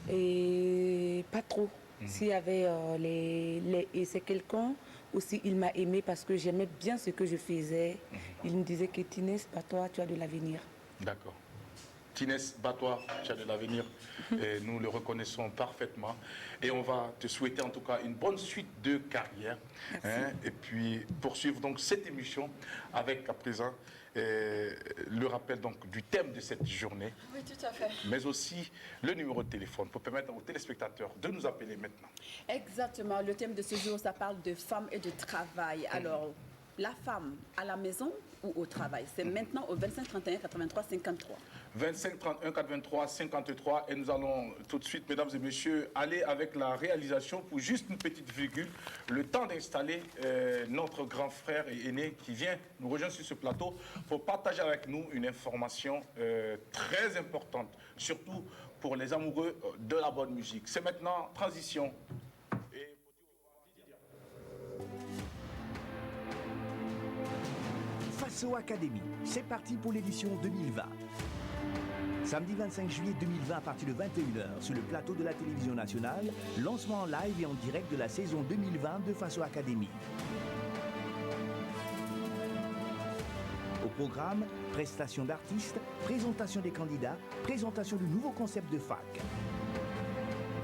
Speaker 5: Et pas trop. S'il y avait et c'est quelqu'un aussi, il m'a aimé parce que j'aimais bien ce que je faisais. Il me disait que Tinès, bah toi, tu as de l'avenir.
Speaker 1: D'accord. Tinès, bat-toi, tu as de l'avenir. Et nous le reconnaissons parfaitement. Et on va te souhaiter en tout cas une bonne suite de carrière. Hein, et puis poursuivre donc cette émission avec à présent le rappel donc du thème de cette journée.
Speaker 4: Oui, tout à fait.
Speaker 1: Mais aussi le numéro de téléphone pour permettre aux téléspectateurs de nous appeler maintenant.
Speaker 4: Exactement. Le thème de ce jour, ça parle de femmes et de travail. Alors, la femme à la maison ou au travail? C'est maintenant au 25 31 83 53.
Speaker 1: 25 31 83 53 et nous allons tout de suite, mesdames et messieurs, aller avec la réalisation pour juste une petite virgule, le temps d'installer notre grand frère et aîné qui vient nous rejoindre sur ce plateau pour partager avec nous une information très importante, surtout pour les amoureux de la bonne musique. C'est maintenant transition.
Speaker 6: Faso Academy, c'est parti pour l'édition 2020. Samedi 25 juillet 2020 à partir de 21h sur le plateau de la télévision nationale, lancement en live et en direct de la saison 2020 de Faso Academy. Au programme, prestation d'artistes, présentation des candidats, présentation du nouveau concept de fac.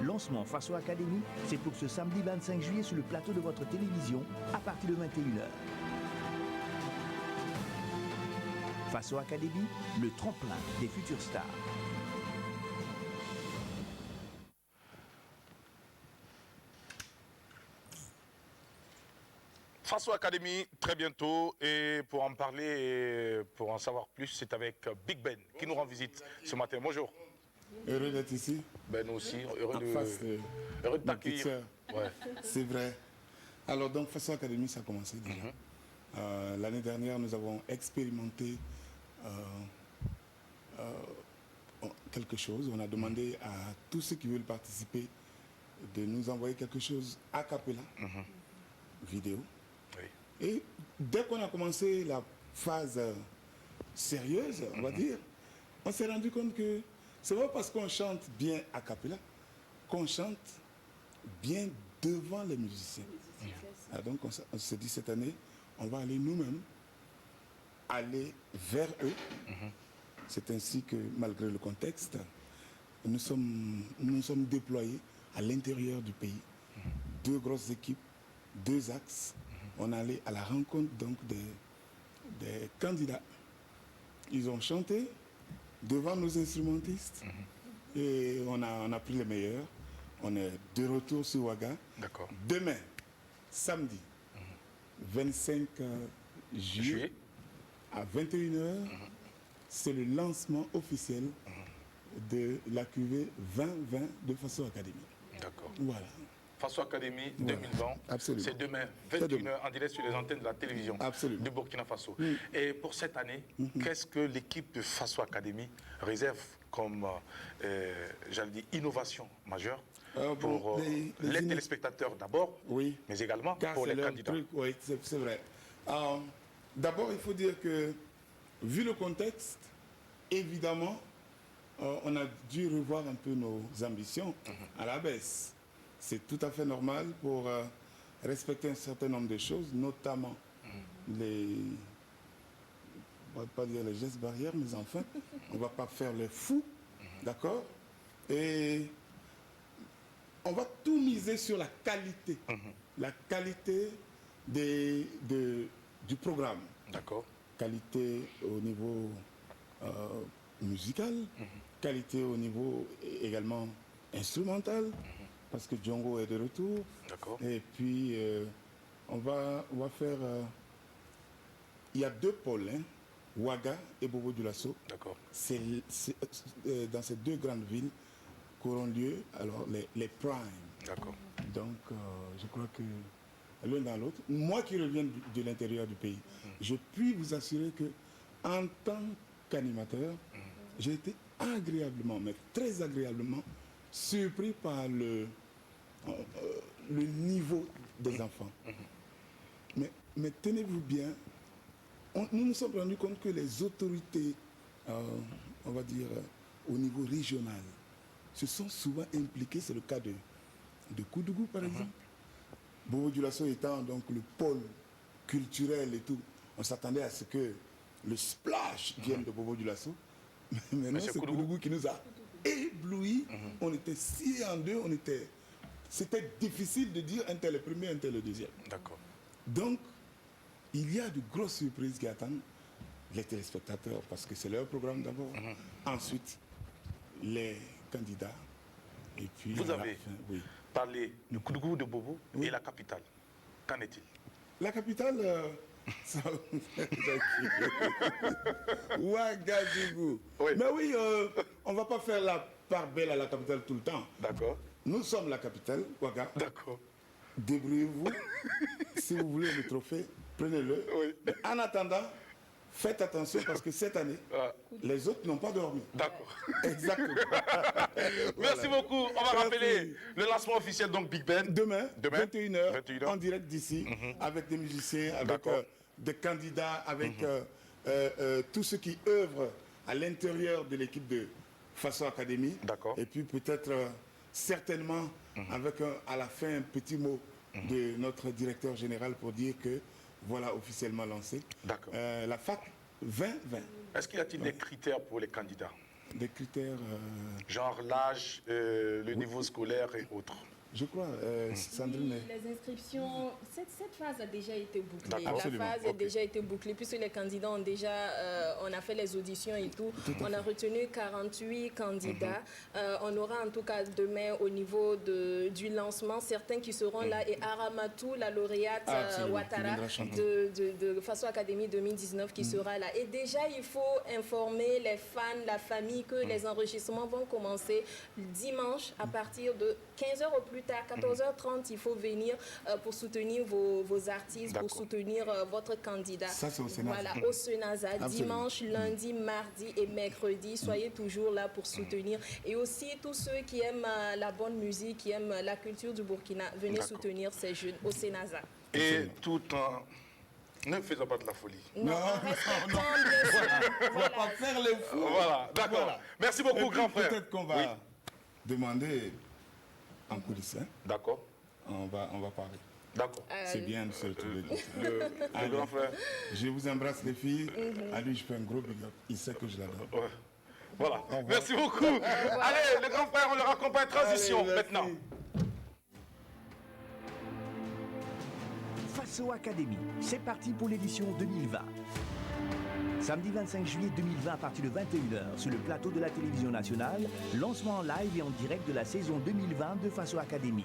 Speaker 6: Lancement Faso Academy, c'est pour ce samedi 25 juillet sur le plateau de votre télévision à partir de 21h. Faso Academy, le tremplin des futures stars.
Speaker 1: Faso Academy, très bientôt. Et pour en parler, et pour en savoir plus, c'est avec Big Ben qui nous rend visite ce matin. Bonjour.
Speaker 7: Heureux d'être ici.
Speaker 1: Ben nous aussi, heureux de t'accueillir.
Speaker 7: Ouais. C'est vrai. Alors donc Faso Academy, ça a commencé déjà. L'année dernière, nous avons expérimenté quelque chose. On a demandé à tous ceux qui veulent participer de nous envoyer quelque chose a cappella, vidéo.
Speaker 1: Oui.
Speaker 7: Et dès qu'on a commencé la phase sérieuse, on va dire, on s'est rendu compte que c'est pas parce qu'on chante bien a cappella qu'on chante bien devant les musiciens. Donc on s'est dit cette année, on va aller nous-mêmes aller vers eux. C'est ainsi que, malgré le contexte, nous sommes déployés à l'intérieur du pays. 2 grosses équipes, 2 axes. On allait à la rencontre donc des candidats. Ils ont chanté devant nos instrumentistes et on a pris les meilleurs. On est de retour sur Ouaga.
Speaker 1: D'accord.
Speaker 7: Demain, samedi, 25 juillet, à 21h, c'est le lancement officiel de la cuvée 2020 de Faso Academy.
Speaker 1: D'accord.
Speaker 7: Voilà.
Speaker 1: Faso Academy 2020,
Speaker 7: absolument.
Speaker 1: C'est demain, 21h, en direct sur les antennes de la télévision
Speaker 7: absolument.
Speaker 1: du Burkina Faso. Et pour cette année, qu'est-ce que l'équipe de Faso Academy réserve comme, j'allais dire, innovation majeure pour les téléspectateurs d'abord,
Speaker 7: oui,
Speaker 1: mais également
Speaker 7: car
Speaker 1: pour les candidats.
Speaker 7: Oui, c'est vrai. D'abord, il faut dire que, vu le contexte, évidemment, on a dû revoir un peu nos ambitions à la baisse. C'est tout à fait normal pour respecter un certain nombre de choses, notamment les... On ne va pas dire les gestes barrières, mais enfin, on ne va pas faire les fous, d'accord? Et on va tout miser sur la qualité. La qualité du programme.
Speaker 1: D'accord.
Speaker 7: Qualité au niveau musical, qualité au niveau également instrumental, parce que Django est de retour.
Speaker 1: D'accord.
Speaker 7: Et puis, on va faire... il y a 2 pôles, hein, Ouaga et Bobo Dioulasso.
Speaker 1: D'accord.
Speaker 7: C'est dans ces 2 grandes villes qu'auront lieu alors, les primes.
Speaker 1: D'accord.
Speaker 7: Donc, je crois que l'un dans l'autre, moi qui reviens de l'intérieur du pays, je puis vous assurer que en tant qu'animateur, j'ai été agréablement, mais très agréablement surpris par le niveau des enfants. Mais tenez-vous bien, nous nous sommes rendus compte que les autorités, on va dire, au niveau régional, se sont souvent impliquées. C'est le cas de Koudougou, par exemple. Bobo Dioulasso étant donc le pôle culturel et tout, on s'attendait à ce que le splash vienne de Bobo Dioulasso. Mais non, c'est Koudougou qui nous a éblouis. On était sciés en deux, c'était difficile de dire un tel le premier, un tel le deuxième.
Speaker 1: D'accord.
Speaker 7: Donc, il y a de grosses surprises qui attendent les téléspectateurs parce que c'est leur programme d'abord. Ensuite, les candidats. Et puis,
Speaker 1: vous avez parlé du Koudougou de Bobo et la capitale. Qu'en est-il?
Speaker 7: La capitale, Ouagadougou. Oui. Mais oui, on ne va pas faire la part belle à la capitale tout le temps.
Speaker 1: D'accord.
Speaker 7: Nous sommes la capitale, Ouaga.
Speaker 1: D'accord.
Speaker 7: Débrouillez-vous. Si vous voulez le trophée, prenez-le. Oui. Mais en attendant, faites attention parce que cette année, les autres n'ont pas dormi.
Speaker 1: D'accord.
Speaker 7: Exactement.
Speaker 1: Merci beaucoup. On va rappeler le lancement officiel, donc Big Ben.
Speaker 7: Demain 21h, en direct d'ici, avec des musiciens, avec des candidats, avec tous ceux qui œuvrent à l'intérieur de l'équipe de Faso Academy.
Speaker 1: D'accord.
Speaker 7: Et puis peut-être, certainement, avec à la fin un petit mot de notre directeur général pour dire que voilà, officiellement lancé.
Speaker 1: D'accord.
Speaker 7: La FAC 2020.
Speaker 1: Est-ce qu'il y a-t-il des critères pour les candidats?
Speaker 7: Des critères...
Speaker 1: genre l'âge, le niveau scolaire et autres?
Speaker 7: Je crois, Sandrine...
Speaker 3: Les inscriptions, cette phase a déjà été bouclée. La
Speaker 7: Absolument.
Speaker 3: phase a déjà été bouclée puisque les candidats ont déjà... on a fait les auditions et tout. On a retenu 48 candidats. On aura en tout cas demain au niveau du lancement certains qui seront là et Aramatou, la lauréate Ouattara de Faso Academy 2019 qui sera là. Et déjà, il faut informer les fans, la famille que les enregistrements vont commencer dimanche à partir de 15h au plus tard, 14h30, il faut venir pour soutenir vos artistes, pour soutenir votre candidat.
Speaker 7: Ça, c'est au Sénasa.
Speaker 3: Voilà, au Sénasa, dimanche, lundi, mardi et mercredi. Soyez toujours là pour soutenir. Et aussi, tous ceux qui aiment la bonne musique, qui aiment la culture du Burkina, venez soutenir ces jeunes au Sénasa.
Speaker 1: Et tout en... Ne faisons pas de la folie.
Speaker 3: Non, respectons
Speaker 7: on ne va pas faire les fous.
Speaker 1: Voilà, d'accord. Voilà. Merci beaucoup, grand frère.
Speaker 7: Peut-être qu'on va demander en coulisses. Hein?
Speaker 1: D'accord.
Speaker 7: On va parler.
Speaker 1: D'accord.
Speaker 7: C'est bien de se retrouver.
Speaker 1: Le grand frère.
Speaker 7: Je vous embrasse les filles. À lui, je fais un gros big up. Il sait que je l'adore.
Speaker 1: Ouais. Voilà. Merci beaucoup. Allez, le grand frère, on le raccompagne. Transition maintenant.
Speaker 6: Faso Academy, c'est parti pour l'édition 2020. Samedi 25 juillet 2020 à partir de 21h sur le plateau de la télévision nationale, lancement en live et en direct de la saison 2020 de Faso Academy.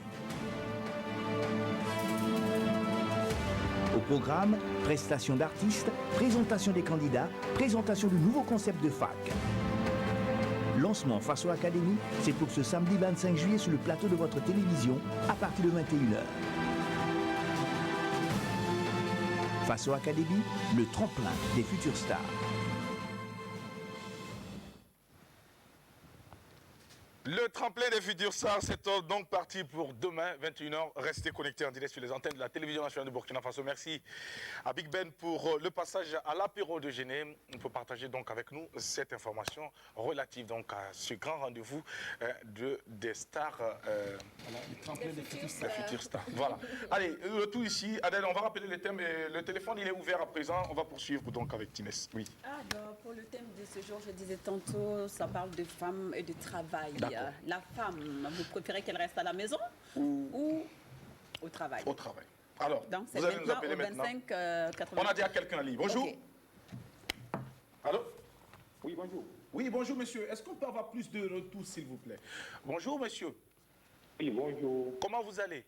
Speaker 6: Au programme, prestation d'artistes, présentation des candidats, présentation du nouveau concept de fac. Lancement Faso Academy, c'est pour ce samedi 25 juillet sur le plateau de votre télévision à partir de 21h. Faso Academy, le tremplin des futures stars.
Speaker 1: Le tremplin des futurs stars, c'est donc parti pour demain, 21h. Restez connectés en direct sur les antennes de la télévision nationale de Burkina Faso. Merci à Big Ben pour le passage à l'apéro de Genève. On peut partager donc avec nous cette information relative donc à ce grand rendez-vous des stars.
Speaker 2: Voilà, le tremplin des futurs stars.
Speaker 1: Voilà. Allez, le tout ici. Adèle, on va rappeler les thèmes. Le téléphone, il est ouvert à présent. On va poursuivre donc avec Tinès. Oui.
Speaker 4: Donc, pour le thème de ce jour, je disais tantôt, ça parle de femmes et de travail. La femme, vous préférez qu'elle reste à la maison ou au travail?
Speaker 1: Au travail. Alors,
Speaker 4: donc,
Speaker 1: vous allez nous appeler maintenant.
Speaker 4: 25,
Speaker 1: on a déjà quelqu'un en ligne. Bonjour.
Speaker 4: Okay.
Speaker 1: Allô?
Speaker 8: Oui, bonjour.
Speaker 1: Oui, bonjour, monsieur. Est-ce qu'on peut avoir plus de retour, s'il vous plaît? Bonjour, monsieur.
Speaker 8: Oui, bonjour.
Speaker 1: Comment vous allez?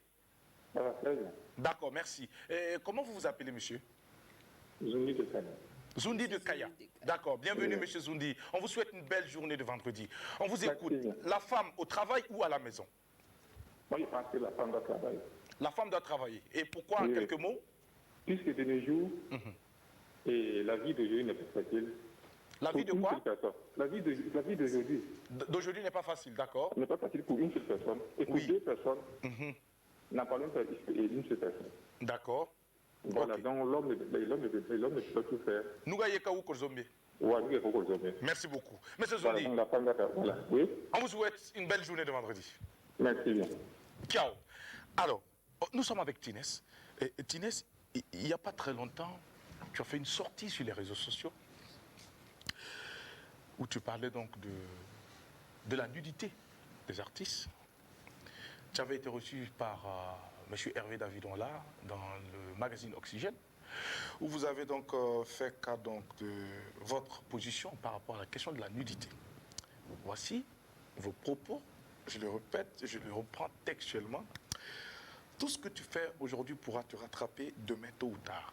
Speaker 8: Ça va très bien.
Speaker 1: D'accord, merci. Et comment vous vous appelez, monsieur?
Speaker 8: Zundi de Kaya.
Speaker 1: Zundi de Kaya. D'accord, bienvenue, monsieur Zundi. On vous souhaite une belle journée de vendredi. On vous écoute. La femme au travail ou à la maison?
Speaker 8: Moi, je pense que la femme doit travailler.
Speaker 1: La femme doit travailler. Et pourquoi, en quelques mots?
Speaker 8: Puisque de nos jours, et la vie d'aujourd'hui n'est pas facile.
Speaker 1: La vie de quoi?
Speaker 8: La vie d'aujourd'hui.
Speaker 1: D'aujourd'hui n'est pas facile, d'accord?
Speaker 8: N'est pas facile pour une seule personne. Et pour deux personnes, n'a pas même pas une seule personne.
Speaker 1: D'accord.
Speaker 8: Voilà, donc l'homme ne peut pas tout faire.
Speaker 1: Merci beaucoup. Monsieur Zundi,
Speaker 8: voilà, oui.
Speaker 1: On vous souhaite une belle journée de vendredi.
Speaker 8: Merci bien.
Speaker 1: Ciao. Alors, nous sommes avec Tinès. Et Tinès, il n'y a pas très longtemps, tu as fait une sortie sur les réseaux sociaux où tu parlais donc de la nudité des artistes. Tu avais été reçu par M. Hervé Davidon-là dans le magazine Oxygène, où vous avez donc fait cas donc, de votre position par rapport à la question de la nudité. Voici vos propos, je le répète, je le reprends textuellement. Tout ce que tu fais aujourd'hui pourra te rattraper demain tôt ou tard.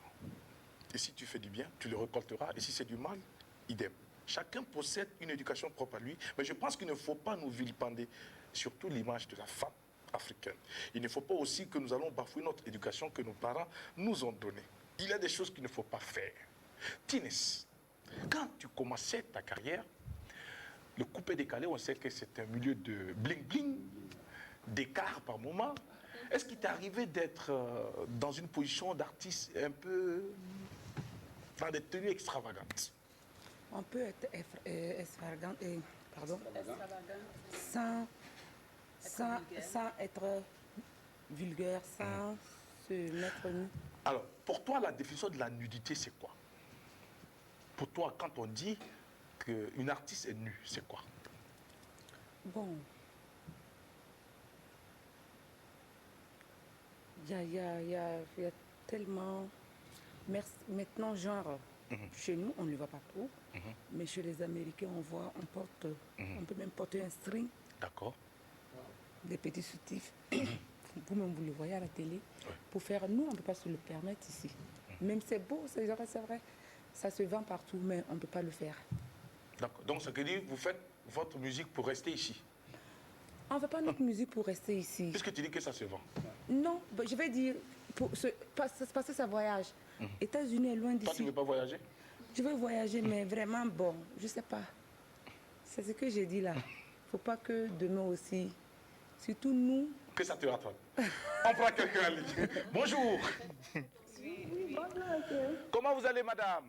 Speaker 1: Et si tu fais du bien, tu le récolteras. Et si c'est du mal, idem. Chacun possède une éducation propre à lui, mais je pense qu'il ne faut pas nous vilipender, surtout l'image de la femme africaine. Il ne faut pas aussi que nous allons bafouer notre éducation que nos parents nous ont donnée. Il y a des choses qu'il ne faut pas faire. Tinès, quand tu commençais ta carrière, le coupé-décalé, on sait que c'est un milieu de bling-bling, d'écart par moment. Est-ce qu'il t'est arrivé d'être dans une position d'artiste un peu dans des tenues extravagantes?
Speaker 5: On peut être extravagant, pardon, sans être vulgaire, sans se mettre nu.
Speaker 1: Alors, pour toi, la définition de la nudité, c'est quoi? Pour toi, quand on dit qu'une artiste est nue, c'est quoi?
Speaker 5: Bon. Il y a tellement... Maintenant, genre, chez nous, on ne le voit pas trop, mais chez les Américains, on voit, on porte, on peut même porter un string.
Speaker 1: D'accord.
Speaker 5: Des petits soutifs. Vous-même, vous le voyez à la télé. Oui. Pour faire, nous, on ne peut pas se le permettre ici. Même c'est beau, c'est vrai. Ça se vend partout, mais on ne peut pas le faire.
Speaker 1: D'accord. Donc, ce que dit, vous faites votre musique pour rester ici?
Speaker 5: On ne fait pas notre musique pour rester ici.
Speaker 1: Puisque tu dis que ça se vend.
Speaker 5: Non, je vais dire, parce que ça voyage. États-Unis est loin d'ici.
Speaker 1: Toi, tu ne veux pas voyager?
Speaker 5: Je veux voyager, mais vraiment, bon, je ne sais pas. C'est ce que j'ai dit là. Il ne faut pas que demain aussi, surtout nous...
Speaker 1: Que ça te rattrape. On prend quelqu'un en ligne. Bonjour.
Speaker 9: Oui, bonjour, monsieur.
Speaker 1: Comment vous allez, madame?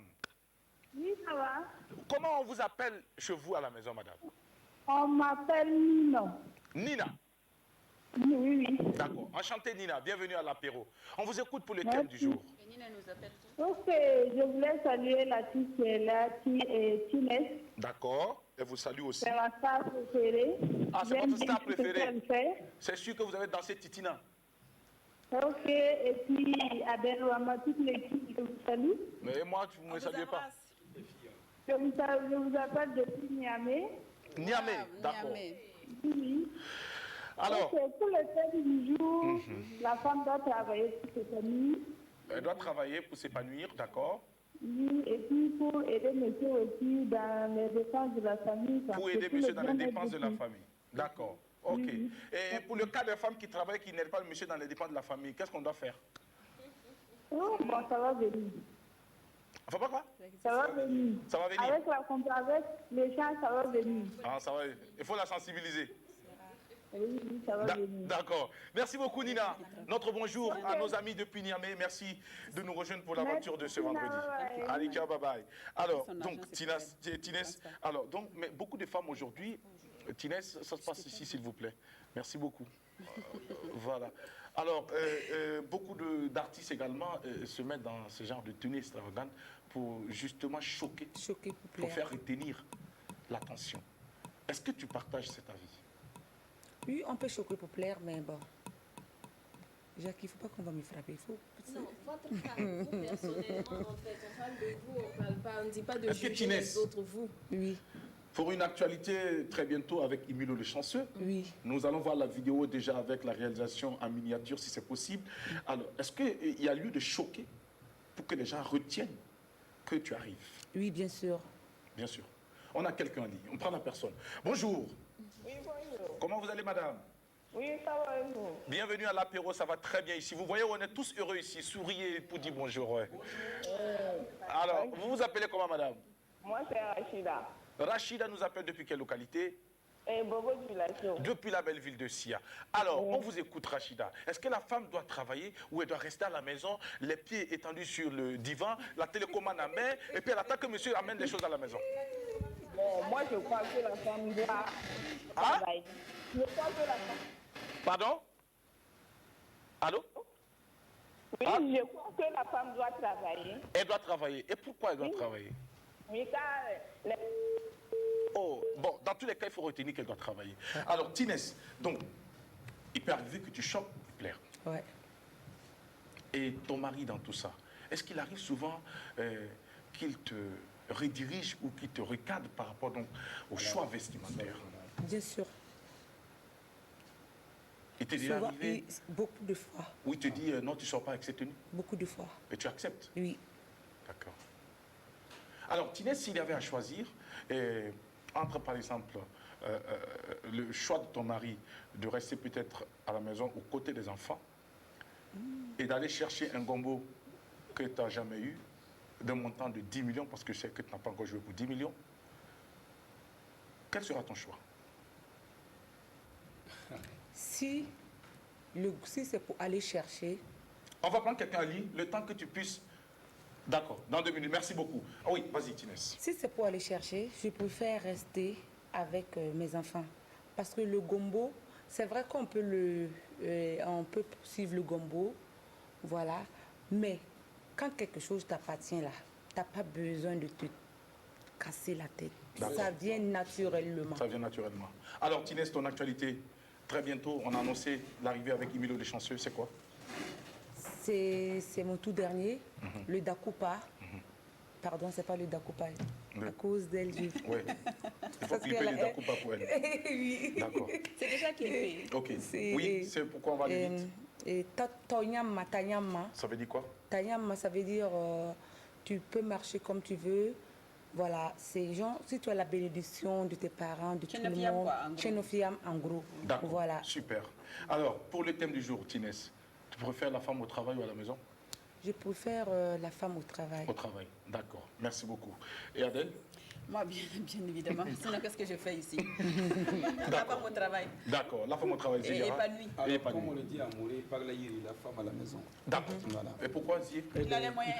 Speaker 9: Oui, ça va.
Speaker 1: Comment on vous appelle chez vous à la maison, madame?
Speaker 9: On m'appelle Nina.
Speaker 1: Nina?
Speaker 9: Oui, oui.
Speaker 1: D'accord. Enchantée, Nina. Bienvenue à l'apéro. On vous écoute pour le thème du jour.
Speaker 4: Et Nina nous appelle.
Speaker 9: Ok, je voulais saluer la fille qui est là, qui est Tinès.
Speaker 1: D'accord. Elle vous salue aussi.
Speaker 9: C'est ma star préférée.
Speaker 1: Ah, c'est votre star préférée. C'est sûr que vous avez dansé Titina.
Speaker 9: Ok, et puis Adèle Ouama, toute l'équipe, je vous salue.
Speaker 1: Mais moi, vous ne me saluez pas.
Speaker 9: Je vous appelle depuis Niamey.
Speaker 1: Niamey, d'accord.
Speaker 9: Oui.
Speaker 1: Alors,
Speaker 9: pour le thème du jour, la femme doit travailler pour s'épanouir.
Speaker 1: Elle doit travailler pour s'épanouir, d'accord.
Speaker 9: Oui, et puis pour aider monsieur aussi dans les dépenses de la famille.
Speaker 1: Pour aider monsieur dans les dépenses de la famille, d'accord. Ok. Oui. Et pour le cas des femmes qui travaillent, qui n'aident pas le monsieur dans les dépenses de la famille, qu'est-ce qu'on doit faire?
Speaker 9: Oh, bon, ça va venir.
Speaker 1: Enfin, pas quoi?
Speaker 9: Ça va venir.
Speaker 1: Ça va venir.
Speaker 9: Avec les gens, ça va venir.
Speaker 1: Ah, ça va. Il faut la sensibiliser.
Speaker 9: Oui, ça va venir.
Speaker 1: D'accord. Merci beaucoup, Nina. Notre bonjour à nos amis depuis Niamey. Merci de nous rejoindre pour l'aventure de ce vendredi. Allez, ciao, bye bye. Alors, donc, Tinès, alors, donc, mais beaucoup de femmes aujourd'hui, Tinès, ça se passe ici, s'il vous plaît. Merci beaucoup. Voilà. Voilà. Alors, beaucoup d'artistes également se mettent dans ce genre de tenue extravagante pour justement choquer, pour faire retenir l'attention. Est-ce que tu partages cet avis?
Speaker 5: Oui, on peut choquer pour plaire, mais bon. Jacques, il ne faut pas qu'on va me frapper. Il faut...
Speaker 3: Non, votre cas, vous personnellement, en fait, on parle de vous, on ne dit pas de juger les autres, vous.
Speaker 5: Oui.
Speaker 1: Pour une actualité très bientôt avec Emilio Le Chanceux,
Speaker 5: oui.
Speaker 1: Nous allons voir la vidéo déjà avec la réalisation en miniature si c'est possible. Alors, est-ce qu'il y a lieu de choquer pour que les gens retiennent que tu arrives?
Speaker 5: Oui, bien sûr.
Speaker 1: Bien sûr. On a quelqu'un en ligne, on prend la personne. Bonjour.
Speaker 10: Oui, bonjour.
Speaker 1: Comment vous allez, madame?
Speaker 10: Oui, ça va et vous?
Speaker 1: Bienvenue à l'apéro, ça va très bien ici. Vous voyez, on est tous heureux ici. Souriez pour dire bonjour. Ouais. Alors, vous vous appelez comment, madame?
Speaker 10: Moi, c'est Rachida.
Speaker 1: Rachida nous appelle depuis quelle localité?
Speaker 10: Bogo-Violation.
Speaker 1: Depuis la belle ville de Sia. Alors, on vous écoute, Rachida. Est-ce que la femme doit travailler ou elle doit rester à la maison, les pieds étendus sur le divan, la télécommande en main, et puis elle attend que monsieur amène des choses à la maison?
Speaker 10: Bon, moi, je crois que la femme doit travailler. Je crois que la femme...
Speaker 1: Pardon? Allô?
Speaker 10: Oui, je crois que la femme doit travailler.
Speaker 1: Elle doit travailler. Et pourquoi elle doit travailler?
Speaker 10: Oui, car...
Speaker 1: Oh, bon, dans tous les cas, il faut retenir qu'elle doit travailler. Alors, Tinès, donc, il peut arriver que tu choques Claire.
Speaker 5: Ouais.
Speaker 1: Et ton mari dans tout ça, est-ce qu'il arrive souvent qu'il te redirige ou qu'il te recadre par rapport donc au choix vestimentaire?
Speaker 5: Bien sûr.
Speaker 1: Il t'est déjà arrivé?
Speaker 5: Beaucoup de fois.
Speaker 1: Où il te dit non, tu ne sors pas avec cette tenue?
Speaker 5: Beaucoup de fois.
Speaker 1: Et tu acceptes?
Speaker 5: Oui.
Speaker 1: D'accord. Alors, Tinès, s'il y avait à choisir, entre par exemple le choix de ton mari de rester peut-être à la maison aux côtés des enfants et d'aller chercher un gombo que tu n'as jamais eu, d'un montant de 10 millions, parce que je sais que tu n'as pas encore joué pour 10 millions, quel sera ton choix?
Speaker 5: Si c'est pour aller chercher...
Speaker 1: On va prendre quelqu'un à ligne, le temps que tu puisses... D'accord, dans 2 minutes, merci beaucoup. Ah oui, vas-y, Tinès.
Speaker 5: Si c'est pour aller chercher, je préfère rester avec mes enfants. Parce que le gombo, c'est vrai qu'on peut on peut poursuivre le gombo, voilà. Mais quand quelque chose t'appartient là, tu n'as pas besoin de te casser la tête. Ça vient naturellement. Ça vient naturellement.
Speaker 1: Alors, Tinès, ton actualité, très bientôt, on a annoncé l'arrivée avec Emilio Le Chanceux, c'est quoi?
Speaker 5: C'est mon tout dernier, le Dakupa. Pardon, c'est pas le Dakupa. À cause d'elle, j'ai...
Speaker 1: Oui. Il faut clipper le Dakupa pour elle.
Speaker 5: Oui.
Speaker 1: D'accord.
Speaker 4: C'est déjà clippé.
Speaker 1: Ok. Oui, c'est pourquoi on va aller vite.
Speaker 5: Et Tanyama.
Speaker 1: Ça veut dire quoi?
Speaker 5: Tanyama, ça veut dire tu peux marcher comme tu veux. Voilà, c'est genre, si tu as la bénédiction de tes parents, de tout le monde, Chenofiam en gros.
Speaker 1: D'accord,
Speaker 5: voilà.
Speaker 1: Super. Alors, pour le thème du jour, Tinès, tu préfères la femme au travail ou à la maison?
Speaker 5: Je préfère la femme au travail.
Speaker 1: Au travail, d'accord. Merci beaucoup. Et Adèle?
Speaker 4: Moi, bien évidemment. Sinon, qu'est-ce que je fais ici? La femme au travail.
Speaker 1: D'accord, la femme au travail,
Speaker 4: et épanouie.
Speaker 2: Alors, comme on le dit à Mouré, par la femme à la maison.
Speaker 1: D'accord. Voilà. Et pourquoi Zier?
Speaker 4: Il a les moyens.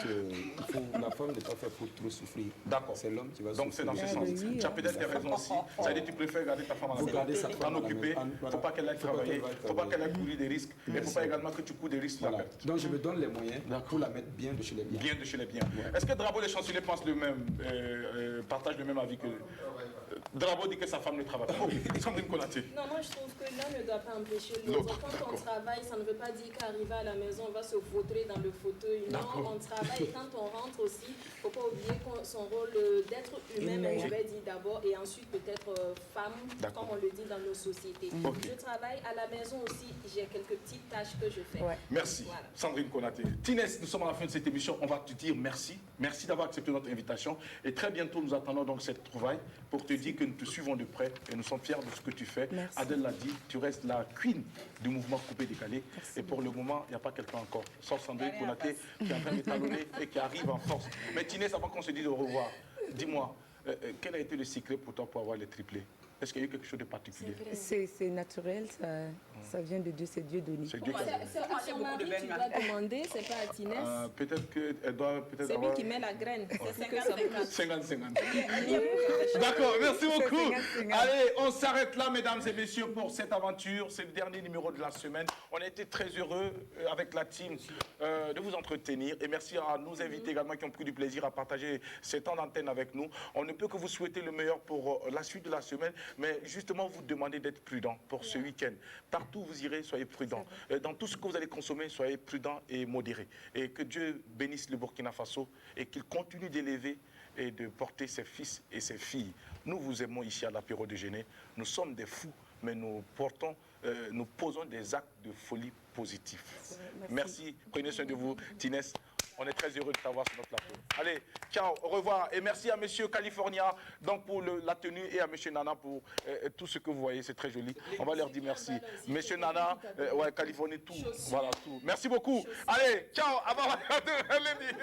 Speaker 2: La femme n'est pas faite pour trop souffrir.
Speaker 1: D'accord.
Speaker 2: C'est l'homme qui va
Speaker 1: souffrir. Donc c'est dans ce sens. Tu as peut-être des raisons aussi. Ça veut dire que tu préfères garder ta femme à la maison, t'en occuper. Il ne faut pas qu'elle aille travailler. Il ne faut pas qu'elle aille courir des risques. Mais il ne faut pas également que tu cours des risques.
Speaker 2: Donc je me donne les moyens pour la mettre bien de chez les biens.
Speaker 1: Bien de chez les biens. Est-ce que Drapeau Les Chanceliers pense le même, partage le même avis que... Drapeau dit que sa femme ne travaille pas. Sandrine Konaté.
Speaker 3: Non, moi je trouve que l'un ne doit pas empêcher l'autre. Quand on travaille, ça ne veut pas dire qu'arriver à la maison, on va se vautrer dans le fauteuil. Non, on travaille et quand on rentre aussi, il ne faut pas oublier son rôle d'être humain, je vais dire d'abord, et ensuite peut-être femme, comme on le dit dans nos sociétés. Je travaille à la maison aussi, j'ai quelques petites tâches que je fais.
Speaker 1: Merci, voilà. Sandrine Konaté. Tinès, nous sommes à la fin de cette émission, on va te dire merci. Merci d'avoir accepté notre invitation. Et très bientôt, nous attendons donc cette trouvaille pour te dire que nous te suivons de près et nous sommes fiers de ce que tu fais.
Speaker 5: Merci.
Speaker 1: Adèle l'a dit, tu restes la queen du mouvement coupé-décalé. Et pour le moment, il n'y a pas quelqu'un encore, sauf Sandrine Konaté, qui est en train d'étalonner et qui arrive en force. Mais Tinès, avant qu'on se dise au revoir, dis-moi, quel a été le secret pour toi pour avoir les triplés? Est-ce qu'il y a eu quelque chose de particulier?
Speaker 5: C'est naturel, ça vient de Dieu, c'est Dieu donné.
Speaker 3: C'est à son mari que tu dois demander, c'est pas à Tinès.
Speaker 1: Peut-être qu'elle doit...
Speaker 3: C'est lui qui met la graine.
Speaker 1: C'est 50-50. D'accord, merci beaucoup. Allez, on s'arrête là, mesdames et messieurs, pour cette aventure. C'est le dernier numéro de la semaine. On a été très heureux avec la team de vous entretenir. Et merci à nos invités également qui ont pris du plaisir à partager ces temps d'antenne avec nous. On ne peut que vous souhaiter le meilleur pour la suite de la semaine, mais justement vous demander d'être prudent pour ce week-end. Partout où vous irez, soyez prudents. Dans tout ce que vous allez consommer, soyez prudents et modérés. Et que Dieu bénisse le Burkina Faso et qu'il continue d'élever et de porter ses fils et ses filles. Nous vous aimons ici à l'apéro déjeuner. Nous sommes des fous, mais nous posons des actes de folie positifs. Merci. Prenez soin de vous, Tinès. On est très heureux de t'avoir sur notre plateau. Allez, ciao, au revoir. Et merci à Monsieur California donc pour la tenue et à Monsieur Nana pour tout ce que vous voyez. C'est très joli. On va leur dire merci. Monsieur Nana, ouais, Californie, tout. Voilà, tout. Merci beaucoup. Allez, ciao. Avant lundi.